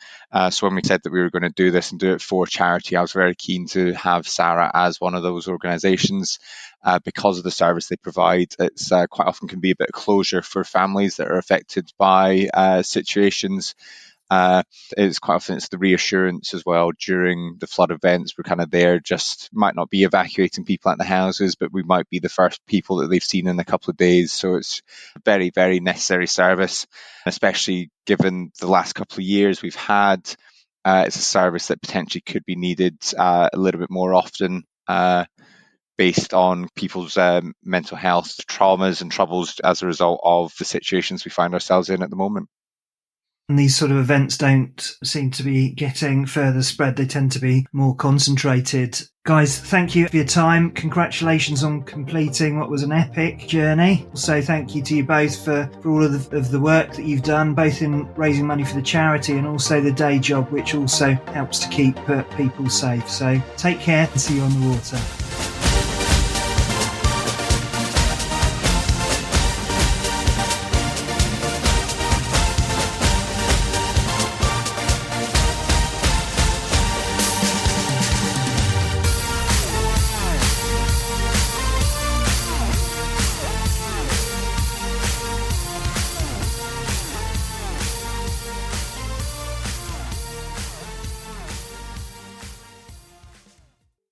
So when we said that we were going to do this and do it for charity, I was very keen to have SARA as one of those organisations because of the service they provide. It's quite often can be a bit of closure for families that are affected by situations. It's quite often it's the reassurance as well during the flood events. We're kind of there, just might not be evacuating people out the houses, but we might be the first people that they've seen in a couple of days. So it's a very, very necessary service, especially given the last couple of years we've had. It's a service that potentially could be needed a little bit more often based on people's mental health traumas and troubles as a result of the situations we find ourselves in at the moment. And these sort of events don't seem to be getting further spread. They tend to be more concentrated. Guys, thank you for your time. Congratulations on completing what was an epic journey. Also, thank you to you both for all of the work that you've done, both in raising money for the charity and also the day job, which also helps to keep people safe. So take care and see you on the water.